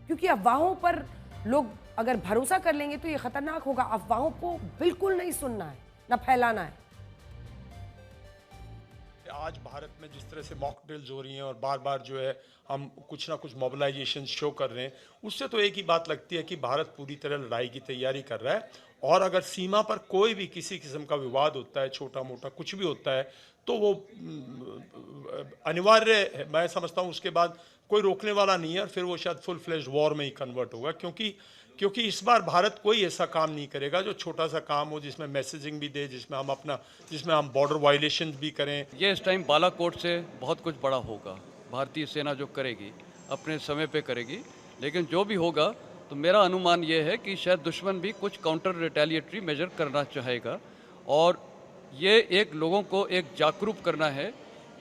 Speaker 1: क्योंकि अफवाहों पर लोग अगर भरोसा कर लेंगे तो ये खतरनाक होगा। अफवाहों को बिल्कुल नहीं सुनना है, ना फैलाना है।
Speaker 6: आज भारत में जिस तरह से मॉक ड्रिल्स हो रही हैं और बार बार जो है हम कुछ ना कुछ मोबिलाइजेशन शो कर रहे हैं, उससे तो एक ही बात लगती है कि भारत पूरी तरह लड़ाई की तैयारी कर रहा है। और अगर सीमा पर कोई भी किसी किस्म का विवाद होता है, छोटा मोटा कुछ भी होता है, तो वो अनिवार्य है। मैं समझता हूँ उसके बाद कोई रोकने वाला नहीं है और फिर वो शायद फुल फ्लेज्ड वॉर में ही कन्वर्ट होगा, क्योंकि इस बार भारत कोई ऐसा काम नहीं करेगा जो छोटा सा काम हो जिसमें मैसेजिंग भी दे, जिसमें हम बॉर्डर वायलेशन भी करें।
Speaker 7: ये इस टाइम बालाकोट से बहुत कुछ बड़ा होगा। भारतीय सेना जो करेगी अपने समय पे करेगी, लेकिन जो भी होगा तो मेरा अनुमान ये है कि शायद दुश्मन भी कुछ काउंटर रिटेलिएटरी मेजर करना चाहेगा। और ये एक लोगों को एक जागरूक करना है,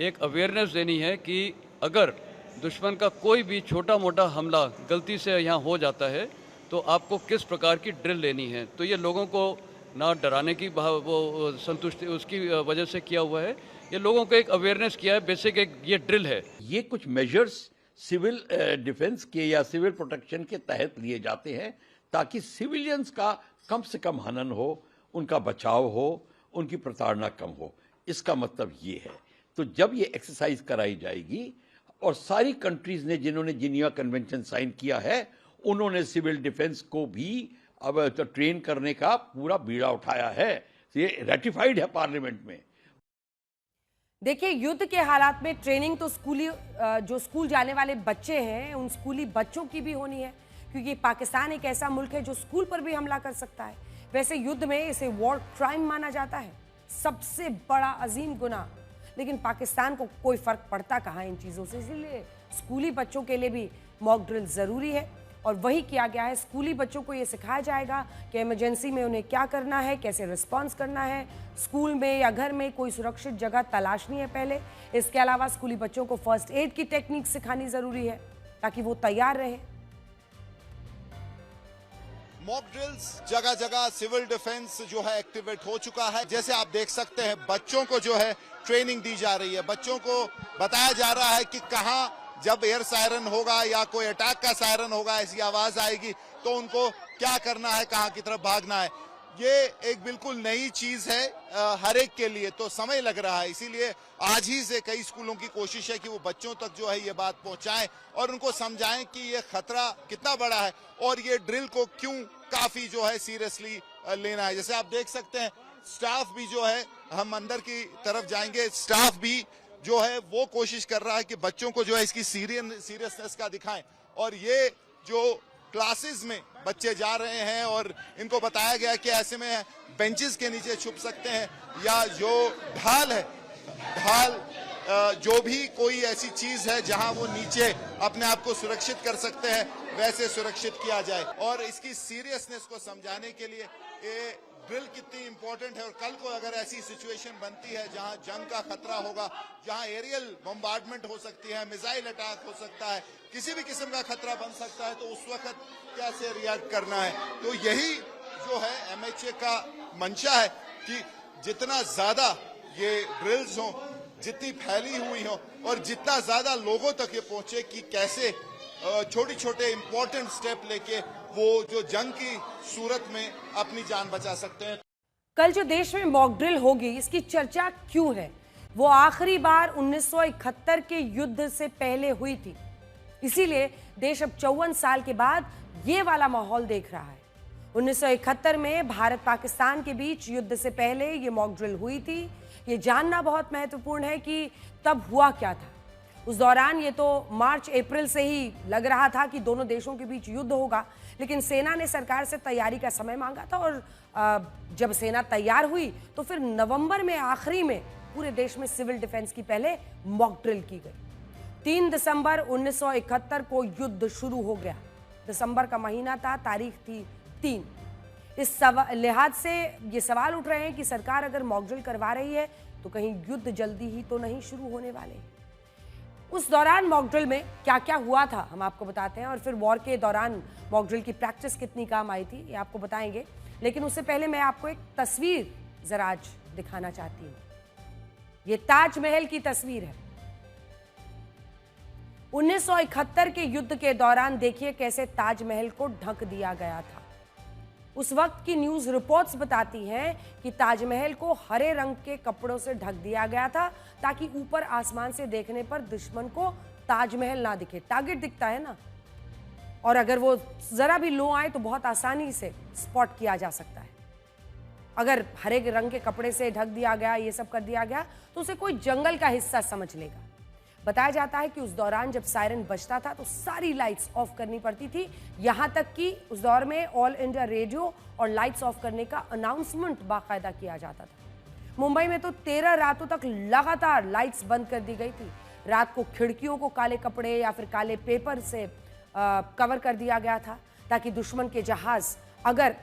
Speaker 7: एक अवेयरनेस देनी है कि अगर दुश्मन का कोई भी छोटा मोटा हमला गलती से यहाँ हो जाता है तो आपको किस प्रकार की ड्रिल लेनी है। तो ये लोगों को ना डराने की वो संतुष्टि उसकी वजह से किया हुआ है, ये लोगों को एक अवेयरनेस किया है, बेसिक एक ये ड्रिल है।
Speaker 8: ये कुछ मेजर्स सिविल डिफेंस के या सिविल प्रोटेक्शन के तहत लिए जाते हैं ताकि सिविलियंस का कम से कम हनन हो, उनका बचाव हो, उनकी प्रताड़ना कम हो। इसका मतलब ये है। तो जब ये एक्सरसाइज कराई जाएगी और सारी कंट्रीज ने जिन्होंने जिनेवा कन्वेंशन साइन किया है उन्होंने सिविल डिफेंस को भी अब तो ट्रेन करने का पूरा बीड़ा उठाया है। ये रेटिफाइड है पार्लियामेंट में।
Speaker 1: देखिए, युद्ध के हालात में ट्रेनिंग तो जो स्कूल जाने वाले बच्चे हैं उन स्कूली बच्चों की भी होनी है, क्योंकि पाकिस्तान एक ऐसा मुल्क है जो स्कूल पर भी हमला कर सकता है। वैसे युद्ध में इसे वॉर क्राइम माना जाता है, सबसे बड़ा अजीम गुनाह। लेकिन पाकिस्तान को कोई फर्क पड़ता कहाँ इन चीज़ों से, इसीलिए स्कूली बच्चों के लिए भी मॉक ड्रिल ज़रूरी है और वही किया गया है। स्कूली बच्चों को ये सिखाया जाएगा कि इमरजेंसी में उन्हें क्या करना है, कैसे रिस्पॉन्स करना है। स्कूल में या घर में कोई सुरक्षित जगह तलाशनी है पहले। इसके अलावा स्कूली बच्चों को फर्स्ट एड की टेक्निक सिखानी ज़रूरी है ताकि वो तैयार रहे।
Speaker 3: मॉक ड्रिल्स जगह जगह सिविल डिफेंस जो है एक्टिवेट हो चुका है। जैसे आप देख सकते हैं बच्चों को जो है ट्रेनिंग दी जा रही है, बच्चों को बताया जा रहा है कि कहां जब एयर सायरन होगा या कोई अटैक का सायरन होगा, ऐसी आवाज आएगी तो उनको क्या करना है, कहां की तरफ भागना है। ये एक बिल्कुल नई चीज है हर एक के लिए, तो समय लग रहा है। इसीलिए आज ही से कई स्कूलों की कोशिश है कि वो बच्चों तक जो है ये बात पहुंचाएं और उनको समझाएं कि ये खतरा कितना बड़ा है और ये ड्रिल को क्यों काफी जो है सीरियसली लेना है। जैसे आप देख सकते हैं स्टाफ भी जो है, हम अंदर की तरफ जाएंगे, स्टाफ भी जो है वो कोशिश कर रहा है कि बच्चों को जो है इसकी सीरियसनेस का दिखाएं। और ये जो क्लासेस में बच्चे जा रहे हैं और इनको बताया गया कि ऐसे में बेंचेस के नीचे छुप सकते हैं, या जो ढाल है, ढाल जो भी कोई ऐसी चीज है जहां वो नीचे अपने आप को सुरक्षित कर सकते हैं, वैसे सुरक्षित किया जाए। और इसकी सीरियसनेस को समझाने के लिए ये ड्रिल कितनी इंपॉर्टेंट है। और कल को अगर ऐसी सिचुएशन बनती है जहां जंग का खतरा होगा, जहां एरियल बम्बार्डमेंट हो सकती है, मिसाइल अटैक हो सकता है, किसी भी किस्म का खतरा बन सकता है, तो उस वक्त कैसे रिएक्ट करना है। तो यही जो है MHA का मंशा है कि जितना ज्यादा ये ड्रिल्स हो, जितनी फैली हुई हो और जितना ज्यादा लोगों तक ये पहुंचे कि कैसे छोटे छोटे इंपॉर्टेंट स्टेप लेके वो जो जंग की सूरत में अपनी जान बचा सकते हैं।
Speaker 1: कल जो देश में मॉक ड्रिल होगी, इसकी चर्चा क्यों है? वो आखिरी बार 1971 के युद्ध से पहले हुई थी, इसीलिए देश अब 54 साल के बाद ये वाला माहौल देख रहा है। 1971 में भारत पाकिस्तान के बीच युद्ध से पहले ये मॉक ड्रिल हुई थी। ये जानना बहुत महत्वपूर्ण है कि तब हुआ क्या था। उस दौरान ये तो मार्च अप्रैल से ही लग रहा था कि दोनों देशों के बीच युद्ध होगा, लेकिन सेना ने सरकार से तैयारी का समय मांगा था और जब सेना तैयार हुई तो फिर नवंबर में आखिरी में पूरे देश में सिविल डिफेंस की पहले मॉक ड्रिल की गई। 3 दिसंबर 1971 को युद्ध शुरू हो गया। दिसंबर का महीना था, तारीख थी 3। इस लिहाज से ये सवाल उठ रहे हैं कि सरकार अगर मॉक ड्रिल करवा रही है तो कहीं युद्ध जल्दी ही तो नहीं शुरू होने वाले। उस दौरान मॉक ड्रिल में क्या क्या हुआ था हम आपको बताते हैं, और फिर वॉर के दौरान मॉक ड्रिल की प्रैक्टिस कितनी काम आई थी ये आपको बताएंगे। लेकिन उससे पहले मैं आपको एक तस्वीर जरा आज दिखाना चाहती हूँ। ये ताजमहल की तस्वीर है। 1971 के युद्ध के दौरान देखिए कैसे ताजमहल को ढक दिया गया था। उस वक्त की न्यूज रिपोर्ट्स बताती हैं कि ताजमहल को हरे रंग के कपड़ों से ढक दिया गया था ताकि ऊपर आसमान से देखने पर दुश्मन को ताजमहल ना दिखे। टारगेट दिखता है ना, और अगर वो जरा भी लो आए तो बहुत आसानी से स्पॉट किया जा सकता है। अगर हरे रंग के कपड़े से ढक दिया गया, ये सब कर दिया गया, तो उसे कोई जंगल का हिस्सा समझ लेगा। बताया जाता है कि उस दौरान जब सायरन बजता था तो सारी लाइट्स ऑफ करनी पड़ती थी, यहां तक कि उस दौर में ऑल इंडिया रेडियो और लाइट्स ऑफ करने का अनाउंसमेंट बाकायदा किया जाता था। मुंबई में तो 13 रातों तक लगातार लाइट्स बंद कर दी गई थी। रात को खिड़कियों को काले कपड़े या फिर काले पेपर से कवर कर दिया गया था ताकि दुश्मन के जहाज अगर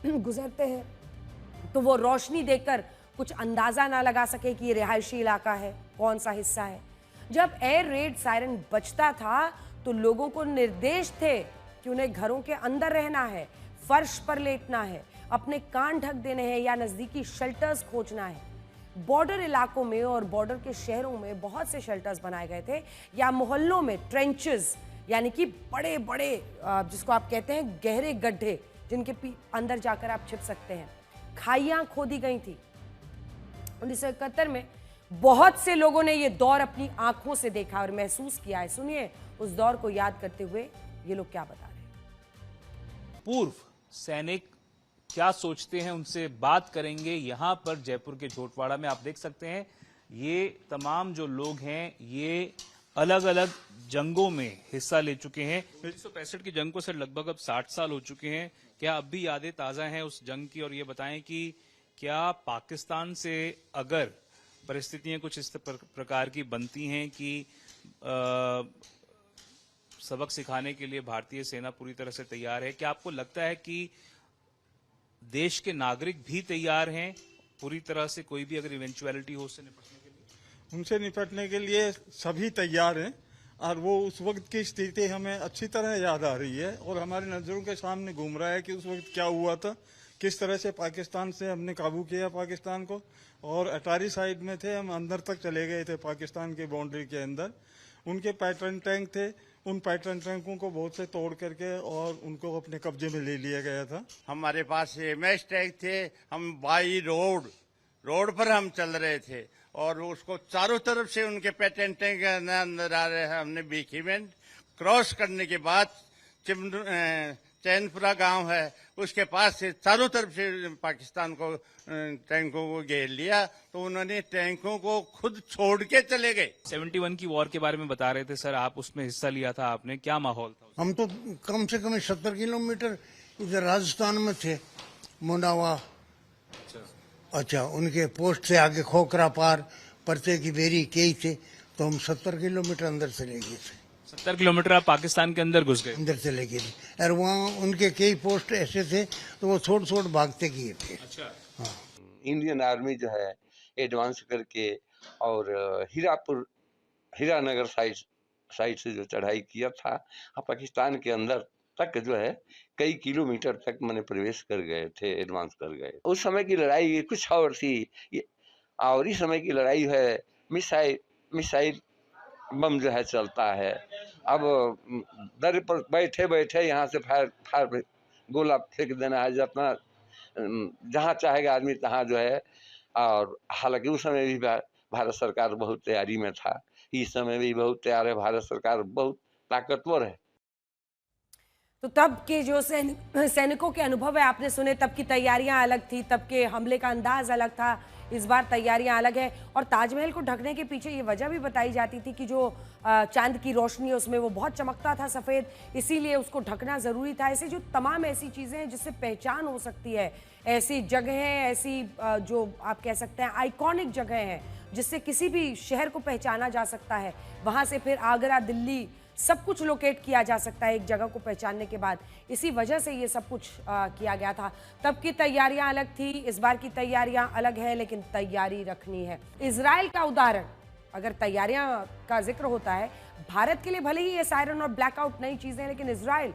Speaker 1: गुजरते हैं तो वो रोशनी देखकर कुछ अंदाजा ना लगा सके कि ये रिहायशी इलाका है, कौन सा हिस्सा है। जब एयर रेड सायरन बजता था तो लोगों को निर्देश थे कि उन्हें घरों के अंदर रहना है, फर्श पर लेटना है, अपने कान ढक देने हैं या नजदीकी शेल्टर्स खोजना है। बॉर्डर इलाकों में और बॉर्डर के शहरों में बहुत से शेल्टर्स बनाए गए थे, या मोहल्लों में ट्रेंचेस यानी कि बड़े बड़े जिसको आप कहते हैं गहरे गड्ढे जिनके अंदर जाकर आप छिप सकते हैं, खाइयां खोदी गई थी। 1971 में बहुत से लोगों ने ये दौर अपनी आंखों से देखा और महसूस किया है। सुनिए उस दौर को याद करते हुए ये लोग क्या बता रहे हैं।
Speaker 9: पूर्व सैनिक क्या सोचते हैं उनसे बात करेंगे। यहां पर जयपुर के जोटवाड़ा में आप देख सकते हैं ये तमाम जो लोग हैं ये अलग अलग जंगों में हिस्सा ले चुके हैं। 1965 की जंग को सर लगभग अब 60 साल हो चुके हैं। क्या अब भी यादें ताजा हैं उस जंग की? और ये बताएं कि क्या पाकिस्तान से अगर परिस्थितियां कुछ इस प्रकार की बनती हैं कि सबक सिखाने के लिए भारतीय सेना पूरी तरह से तैयार है, क्या आपको लगता है कि देश के नागरिक भी तैयार हैं पूरी तरह से, कोई भी अगर इवेंचुअलिटी हो उससे निपटने के लिए?
Speaker 10: उनसे निपटने के लिए सभी तैयार हैं और वो उस वक्त की स्थिति हमें अच्छी तरह याद आ रही है और हमारी नजरों के सामने घूम रहा है कि उस वक्त क्या हुआ था, किस तरह से पाकिस्तान से हमने काबू किया पाकिस्तान को। और अटारी साइड में थे, हम अंदर तक चले गए थे पाकिस्तान की बाउंड्री के अंदर। उनके पैटर्न टैंक थे, उन पैटर्न टैंकों को बहुत से तोड़ करके और उनको अपने कब्जे में ले लिया गया था।
Speaker 11: हमारे पास MS टैंक थे, हम बाई रोड पर हम चल रहे थे और उसको चारों तरफ से उनके पैटर्न टैंक अंदर आ रहे हैं। हमने बीकीमेंट क्रॉस करने के बाद चैनपुरा गांव है, उसके पास से चारों तरफ से पाकिस्तान को टैंकों को घेर लिया, तो उन्होंने टैंकों को खुद छोड़ के चले गए।
Speaker 9: 71 की वॉर के बारे में बता रहे थे सर, आप उसमें हिस्सा लिया था आपने, क्या माहौल था?
Speaker 12: हम तो कम से कम 70 किलोमीटर इधर राजस्थान में थे, मुंडावा। अच्छा, उनके पोस्ट से आगे खोखरा पार, परते की बेरी कई थे, तो हम 70 किलोमीटर अंदर चले गए थे।
Speaker 9: 70 किलोमीटर आप पाकिस्तान के अंदर घुस गए?
Speaker 12: अंदर चले गए थे, और वहाँ उनके कई पोस्ट ऐसे थे तो वो छोड़ छोड़ भागते किए थे।
Speaker 9: अच्छा।
Speaker 12: हाँ।
Speaker 13: इंडियन आर्मी जो है एडवांस करके और हीरानगर साइड से जो चढ़ाई किया था, पाकिस्तान के अंदर तक जो है कई किलोमीटर तक मैंने प्रवेश कर गए थे, एडवांस कर गए। उस समय की लड़ाई कुछ और थी, और इस समय की लड़ाई है मिसाइल बम जो है चलता है। अब दर पर बैठे बैठे यहाँ से फायर गोला फेंक देना है, अपना जहाँ चाहेगा आदमी तहाँ जो है। और हालांकि उस समय भी भारत सरकार बहुत तैयारी में था, इस समय भी बहुत तैयार है, भारत सरकार बहुत ताकतवर है।
Speaker 1: तो तब के जो सैनिकों के अनुभव है आपने सुने, तब की तैयारियां अलग थी, तब के हमले का अंदाज अलग था, इस बार तैयारियां अलग है। और ताजमहल को ढकने के पीछे ये वजह भी बताई जाती थी कि जो चांद की रोशनी है उसमें वो बहुत चमकता था सफ़ेद, इसीलिए उसको ढकना ज़रूरी था। ऐसे जो तमाम ऐसी चीज़ें हैं जिससे पहचान हो सकती है, ऐसी जगहें, ऐसी जो आप कह सकते हैं आइकॉनिक जगह हैं जिससे किसी भी शहर को पहचाना जा सकता है, वहाँ से फिर आगरा, दिल्ली सब कुछ लोकेट किया जा सकता है एक जगह को पहचानने के बाद। इसी वजह से ये सब कुछ किया गया था। तब की तैयारियां अलग थी, इस बार की तैयारियां अलग है, लेकिन तैयारी रखनी है। इजराइल का उदाहरण, अगर तैयारियां का जिक्र होता है, भारत के लिए भले ही ये सायरन और ब्लैकआउट नई चीजें हैं, लेकिन इजराइल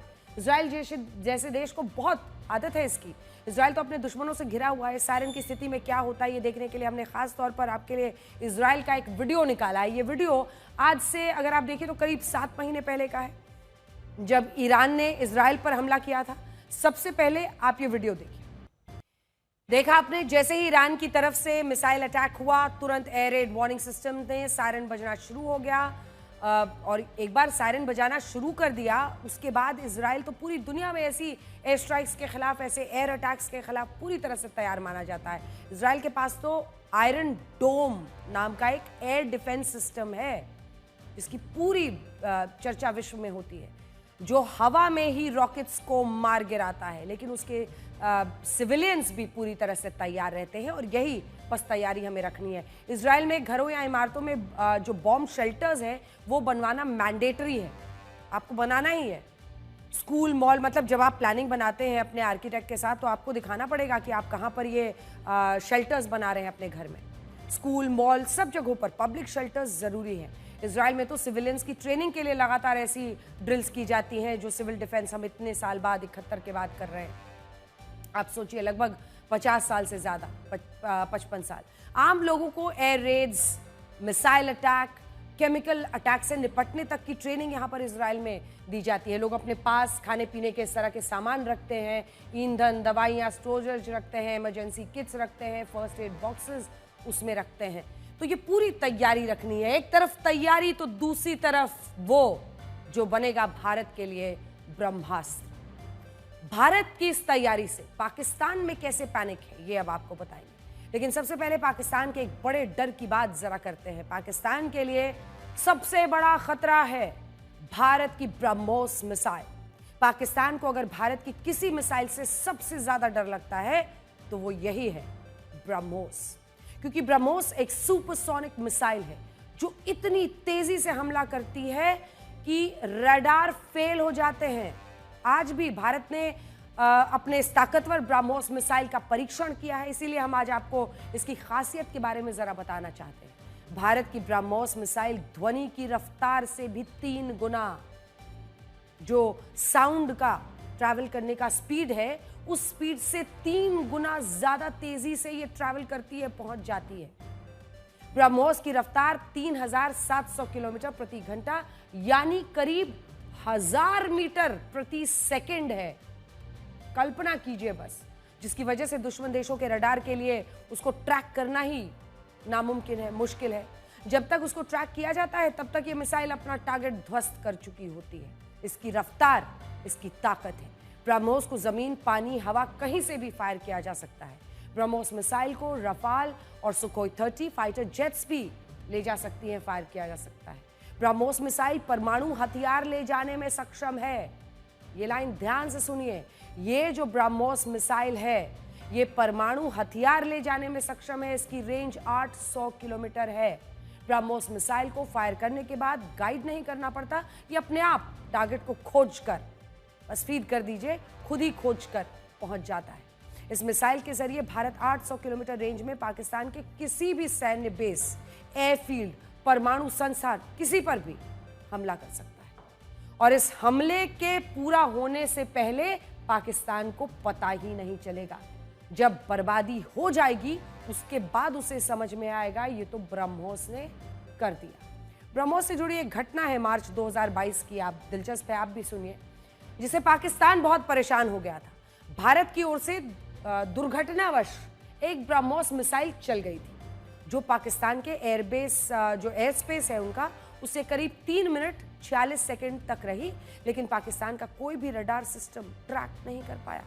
Speaker 1: जैसे देश को बहुत आदत है इसकी। इजराइल तो अपने दुश्मनों से घिरा हुआ है। सायरन की स्थिति में क्या होता है ये देखने के लिए हमने खास तौर पर आपके लिए इजराइल का एक वीडियो निकाला है। ये वीडियो आज से अगर आप देखिए तो करीब 7 महीने पहले का है, जब ईरान ने इजराइल पर हमला किया था। सबसे पहले आप ये वीडियो देखिए। देखा आपने, जैसे ही ईरान की तरफ से मिसाइल अटैक हुआ, तुरंत एयर रेड वार्निंग सिस्टम ने सायरन बजना शुरू हो गया। और एक बार सायरन बजाना शुरू कर दिया, उसके बाद इजराइल तो पूरी दुनिया में ऐसी एयर स्ट्राइक्स के खिलाफ, ऐसे एयर अटैक्स के खिलाफ पूरी तरह से तैयार माना जाता है। इजराइल के पास तो आयरन डोम नाम का एक एयर डिफेंस सिस्टम है जिसकी पूरी चर्चा विश्व में होती है, जो हवा में ही रॉकेट्स को मार गिराता है। लेकिन उसके सिविलियंस भी पूरी तरह से तैयार रहते हैं, और यही बस तैयारी हमें रखनी है। इजराइल में घरों या इमारतों में जो बॉम्ब शेल्टर्स हैं वो बनवाना मैंडेटरी है, आपको बनाना ही है। स्कूल, मॉल, मतलब जब आप प्लानिंग बनाते हैं अपने आर्किटेक्ट के साथ तो आपको दिखाना पड़ेगा कि आप कहाँ पर ये शेल्टर्स बना रहे हैं अपने घर में। स्कूल, मॉल, सब जगहों पर पब्लिक शेल्टर्स ज़रूरी हैं। इजराइल में तो सिविलियंस की ट्रेनिंग के लिए लगातार ऐसी ड्रिल्स की जाती हैं जो सिविल डिफेंस हम इतने साल बाद 71 के बाद कर रहे हैं। आप सोचिए, लगभग 50 साल से ज़्यादा, 55 साल। आम लोगों को air Reds, missile attack, chemical attack से निपटने तक की ट्रेनिंग यहाँ पर इजराइल में दी जाती है। लोग अपने पास खाने पीने के इस तरह के सामान रखते हैं, ईंधन, दवाइयाँ, स्टोरेज रखते हैं, इमरजेंसी किट्स रखते हैं, फर्स्ट एड बॉक्सेस उसमें रखते हैं। तो ये पूरी तैयारी रखनी है। एक तरफ तैयारी तो दूसरी तरफ वो जो बनेगा भारत के लिए ब्रह्मास्त्र। भारत की इस तैयारी से पाकिस्तान में कैसे पैनिक है ये अब आपको बताएंगे, लेकिन सबसे पहले पाकिस्तान के एक बड़े डर की बात जरा करते हैं। पाकिस्तान के लिए सबसे बड़ा खतरा है भारत की ब्रह्मोस मिसाइल। पाकिस्तान को अगर भारत की किसी मिसाइल से सबसे ज्यादा डर लगता है तो वो यही है, ब्रह्मोस। क्योंकि ब्रह्मोस एक सुपरसोनिक मिसाइल है जो इतनी तेजी से हमला करती है कि रडार फेल हो जाते हैं। आज भी भारत ने अपने इस ताकतवर ब्रह्मोस मिसाइल का परीक्षण किया है, इसीलिए हम आज आपको इसकी खासियत के बारे में जरा बताना चाहते हैं। भारत की ब्रह्मोस मिसाइल ध्वनि की रफ्तार से भी 3 गुना, जो साउंड का ट्रैवल करने का स्पीड है उस स्पीड से 3 गुना ज्यादा तेजी से ये ट्रैवल करती है, पहुंच जाती है। ब्रह्मोस की रफ्तार 3700 किलोमीटर प्रति घंटा यानी करीब 1000 मीटर प्रति सेकंड है। कल्पना कीजिए बस, जिसकी वजह से दुश्मन देशों के रडार के लिए उसको ट्रैक करना ही नामुमकिन है, मुश्किल है। जब तक उसको ट्रैक किया जाता है तब तक ये मिसाइल अपना टारगेट ध्वस्त कर चुकी होती है। इसकी रफ्तार, इसकी ताकत है। ब्रह्मोस को जमीन, पानी, हवा कहीं से भी फायर किया जा सकता है। ब्रह्मोस मिसाइल को रफाल और सुखोई 30 फाइटर जेट्स भी ले जा सकती हैं, फायर किया जा सकता है। ब्रह्मोस मिसाइल परमाणु हथियार ले जाने में सक्षम है। ये लाइन ध्यान से सुनिए, ये जो ब्रह्मोस मिसाइल है ये परमाणु हथियार ले जाने में सक्षम है। इसकी रेंज 800 किलोमीटर है। ब्रह्मोस मिसाइल को फायर करने के बाद गाइड नहीं करना पड़ता, ये अपने आप टारगेट को खोज कर बस फीड कर दीजिए, खुद ही खोज कर पहुंच जाता है। इस मिसाइल के जरिए भारत 800 किलोमीटर रेंज में पाकिस्तान के किसी भी सैन्य बेस, एयरफील्ड, परमाणु संस्थान, किसी पर भी हमला कर सकता है। और इस हमले के पूरा होने से पहले पाकिस्तान को पता ही नहीं चलेगा। जब बर्बादी हो जाएगी उसके बाद उसे समझ में आएगा ये तो ब्रह्मोस ने कर दिया। ब्रह्मोस से जुड़ी एक घटना है मार्च 2022 की, आप दिलचस्प है, आप भी सुनिए, जिसे पाकिस्तान बहुत परेशान हो गया था। भारत की ओर से दुर्घटनावश एक ब्रह्मोस मिसाइल चल गई थी जो पाकिस्तान के एयरबेस, जो एयर स्पेस है उनका, उससे करीब 3 मिनट 46 सेकंड तक रही, लेकिन पाकिस्तान का कोई भी रडार सिस्टम ट्रैक नहीं कर पाया।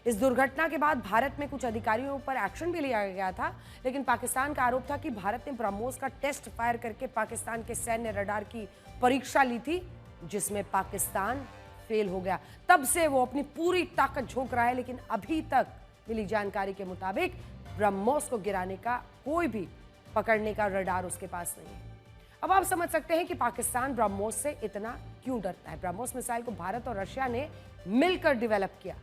Speaker 1: इस दुर्घटना के बाद भारत में कुछ अधिकारियों पर एक्शन भी लिया गया था, लेकिन पाकिस्तान का आरोप था कि भारत ने ब्रह्मोस का टेस्ट फायर करके पाकिस्तान के सैन्य रडार की परीक्षा ली थी, जिसमें पाकिस्तान फेल हो गया। तब से वो अपनी पूरी ताकत झोंक रहा है, लेकिन अभी तक मिली जानकारी के मुताबिक ब्रह्मोस को गिराने का, कोई भी पकड़ने का रडार उसके पास नहीं है। अब आप समझ सकते हैं कि पाकिस्तान ब्रह्मोस से इतना क्यों डरता है। ब्रह्मोस मिसाइल को भारत और रशिया ने मिलकर डेवलप किया।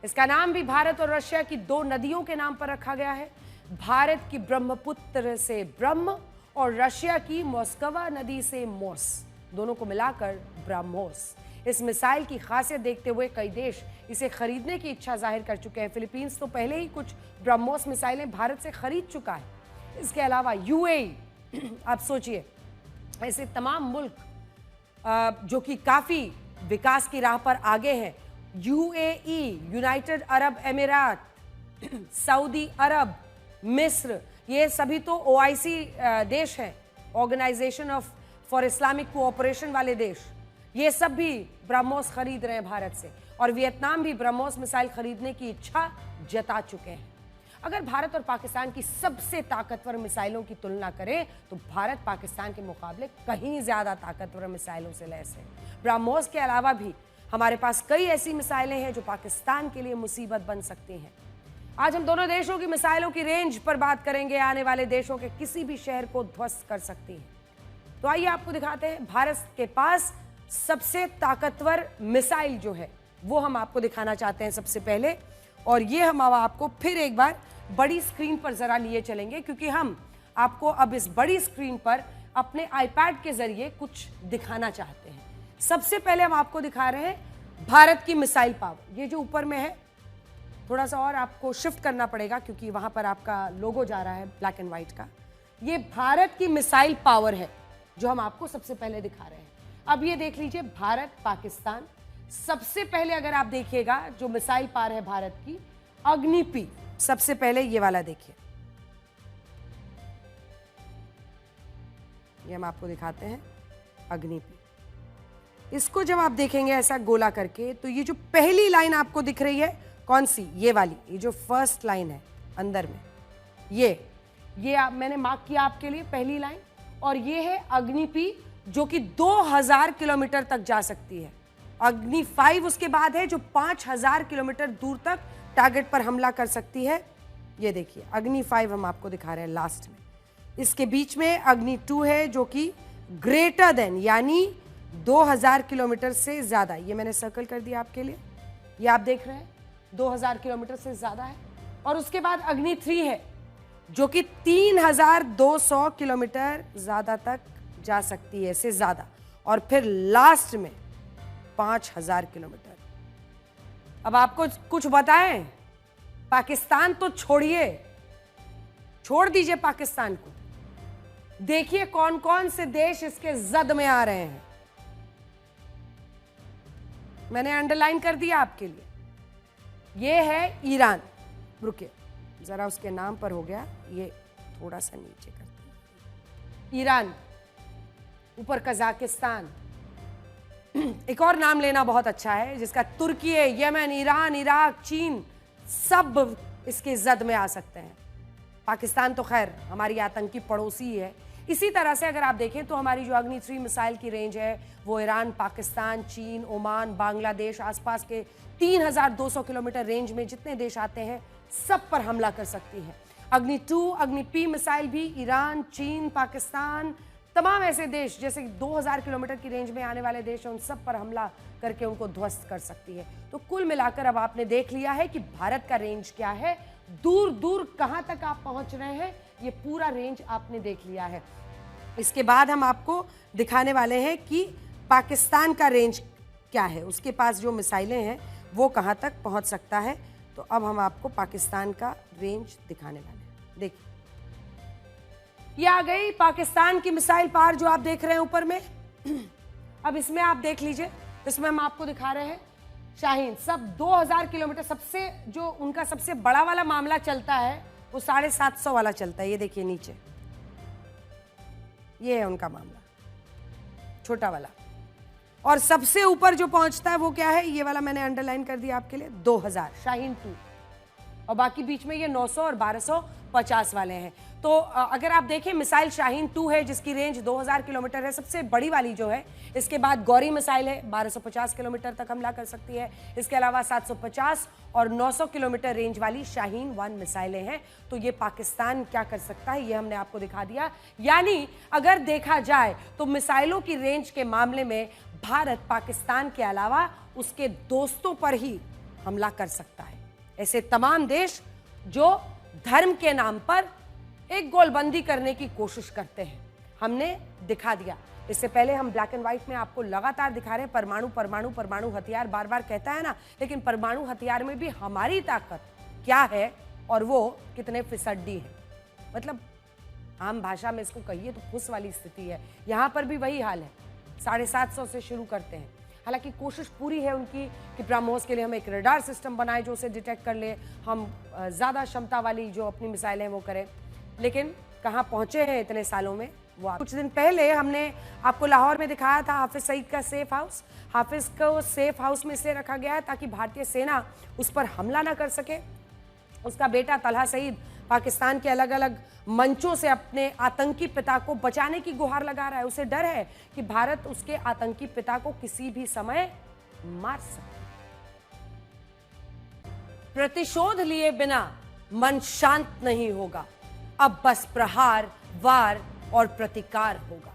Speaker 1: इसका नाम भी भारत और रशिया की 2 नदियों के नाम पर रखा गया है। भारत की ब्रह्मपुत्र से ब्रह्म और रशिया की मॉस्कवा नदी से मोस, दोनों को मिलाकर ब्रह्मोस। इस मिसाइल की खासियत देखते हुए कई देश इसे खरीदने की इच्छा जाहिर कर चुके हैं। फिलीपींस तो पहले ही कुछ ब्रह्मोस मिसाइलें भारत से खरीद चुका है। इसके अलावा यूएई, आप सोचिए, ऐसे तमाम मुल्क जो कि काफी विकास की राह पर आगे हैं, यूएई, यूनाइटेड अरब अमीरात, सऊदी अरब, मिस्र, ये सभी तो ओआईसी देश हैं, organization of for Islamic cooperation वाले देश। ये सब भी ब्रह्मोस खरीद रहे हैं भारत से, और वियतनाम भी ब्रह्मोस मिसाइल खरीदने की इच्छा जता चुके हैं। अगर भारत और पाकिस्तान की सबसे ताकतवर मिसाइलों की तुलना करें तो भारत पाकिस्तान के मुकाबले कहीं ज्यादा ताकतवर मिसाइलों से लैस है। ब्रह्मोस के अलावा भी हमारे पास कई ऐसी मिसाइलें हैं जो पाकिस्तान के लिए मुसीबत बन सकती हैं। आज हम दोनों देशों की मिसाइलों की रेंज पर बात करेंगे, आने वाले देशों के किसी भी शहर को ध्वस्त कर सकती हैं। तो आइए आपको दिखाते हैं भारत के पास सबसे ताकतवर मिसाइल जो है वो हम आपको दिखाना चाहते हैं सबसे पहले। और ये हम आपको फिर एक बार बड़ी स्क्रीन पर जरा लिए चलेंगे, क्योंकि हम आपको अब इस बड़ी स्क्रीन पर अपने आईपैड के जरिए कुछ दिखाना चाहते हैं। सबसे पहले हम आपको दिखा रहे हैं भारत की मिसाइल पावर। ये जो ऊपर में है, थोड़ा सा और आपको शिफ्ट करना पड़ेगा क्योंकि वहां पर आपका लोगो जा रहा है ब्लैक एंड व्हाइट का। ये भारत की मिसाइल पावर है जो हम आपको सबसे पहले दिखा रहे हैं। अब ये देख लीजिए, भारत पाकिस्तान। सबसे पहले अगर आप देखिएगा जो मिसाइल पावर है भारत की, अग्नि-P। सबसे पहले ये वाला देखिए, ये हम आपको दिखाते हैं अग्नि-P। इसको जब आप देखेंगे ऐसा गोला करके, तो ये जो पहली लाइन आपको दिख रही है, कौन सी? ये वाली, ये जो फर्स्ट लाइन है अंदर में, ये आप, मैंने मार्क किया आपके लिए पहली लाइन। और ये है अग्नि-P जो कि 2000 किलोमीटर तक जा सकती है। अग्नि-5 उसके बाद है जो 5000 किलोमीटर दूर तक टारगेट पर हमला कर सकती है। ये देखिए अग्नि-5 हम आपको दिखा रहे हैं लास्ट में। इसके बीच में अग्नि-2 है जो कि ग्रेटर देन, यानी 2000 किलोमीटर से ज्यादा। ये मैंने सर्कल कर दिया आपके लिए, ये आप देख रहे हैं 2000 किलोमीटर से ज्यादा है। और उसके बाद अग्नि-3 है जो कि 3200 किलोमीटर ज्यादा तक जा सकती है, से ज्यादा। और फिर लास्ट में 5000 किलोमीटर। अब आपको कुछ बताएं, पाकिस्तान तो छोड़िए, छोड़ दीजिए पाकिस्तान को, देखिए कौन कौन से देश इसके जद में आ रहे हैं। मैंने अंडरलाइन कर दिया आपके लिए। ये है ईरान, रुकिए जरा, उसके नाम पर हो गया, ये थोड़ा सा नीचे करते हैं। ईरान, ऊपर कजाकिस्तान, एक और नाम लेना बहुत अच्छा है जिसका तुर्की, यमन, ईरान, इराक, चीन सब इसके जद में आ सकते हैं। पाकिस्तान तो खैर हमारी आतंकी पड़ोसी है। इसी तरह से अगर आप देखें तो हमारी जो अग्नि 3 मिसाइल की रेंज है वो ईरान, पाकिस्तान, चीन, ओमान, बांग्लादेश, आसपास के 3200 किलोमीटर रेंज में जितने देश आते हैं सब पर हमला कर सकती है। अग्नि 2, अग्नि P मिसाइल भी ईरान, चीन, पाकिस्तान, तमाम ऐसे देश जैसे 2000 किलोमीटर की रेंज में आने वाले देश हैं, उन सब पर हमला करके उनको ध्वस्त कर सकती है। तो कुल मिलाकर अब आपने देख लिया है कि भारत का रेंज क्या है, दूर दूर कहां तक आप पहुंच रहे हैं, ये पूरा रेंज आपने देख लिया है। इसके बाद हम आपको दिखाने वाले हैं कि पाकिस्तान का रेंज क्या है, उसके पास जो मिसाइलें हैं वो कहां तक पहुंच सकता है। तो अब हम आपको पाकिस्तान का रेंज दिखाने वाले हैं। देखिए, ये आ गई पाकिस्तान की मिसाइल पार जो आप देख रहे हैं ऊपर में। अब इसमें आप देख लीजिए, इसमें हम आपको दिखा रहे हैं शाहीन, सब 2000 किलोमीटर। सबसे जो उनका सबसे बड़ा वाला मामला चलता है वो 750 वाला चलता है। ये देखिए नीचे, ये है उनका मामला, छोटा वाला। और सबसे ऊपर जो पहुंचता है वो क्या है, ये वाला मैंने अंडरलाइन कर दिया आपके लिए, 2000 शाहीन 2। और बाकी बीच में ये 900 और 1250 वाले हैं। तो अगर आप देखें, मिसाइल शाहीन 2 है जिसकी रेंज 2000 किलोमीटर है, सबसे बड़ी वाली जो है। इसके बाद गौरी मिसाइल है, 1250 किलोमीटर तक हमला कर सकती है। इसके अलावा 750 और 900 किलोमीटर रेंज वाली शाहीन 1 मिसाइलें हैं। तो ये पाकिस्तान क्या कर सकता है ये हमने आपको दिखा दिया। यानी अगर देखा जाए तो मिसाइलों की रेंज के मामले में भारत पाकिस्तान के अलावा उसके दोस्तों पर ही हमला कर सकता है। ऐसे तमाम देश जो धर्म के नाम पर एक गोलबंदी करने की कोशिश करते हैं, हमने दिखा दिया। इससे पहले हम ब्लैक एंड व्हाइट में आपको लगातार दिखा रहे हैं परमाणु परमाणु परमाणु हथियार, बार बार कहता है ना, लेकिन परमाणु हथियार में भी हमारी ताकत क्या है और वो कितने फिसड्डी है। मतलब आम भाषा में इसको कहिए तो फुस वाली स्थिति है। यहाँ पर भी वही हाल है, 750 से शुरू करते हैं। हालांकि कोशिश पूरी है उनकी कि ब्रह्मोस के लिए हम एक रडार सिस्टम बनाए जो उसे डिटेक्ट कर ले, हम ज़्यादा क्षमता वाली जो अपनी मिसाइलें हैं वो करें, लेकिन कहाँ पहुँचे हैं इतने सालों में वो। कुछ दिन पहले हमने आपको लाहौर में दिखाया था हाफिज सईद का सेफ हाउस। हाफिज को सेफ हाउस में इसलिए रखा गया है ताकि भारतीय सेना उस पर हमला ना कर सके। उसका बेटा तलहा सईद पाकिस्तान के अलग अलग मंचों से अपने आतंकी पिता को बचाने की गुहार लगा रहा है। उसे डर है कि भारत उसके आतंकी पिता को किसी भी समय मार सकता है। प्रतिशोध लिए बिना मन शांत नहीं होगा, अब बस प्रहार, वार और प्रतिकार होगा।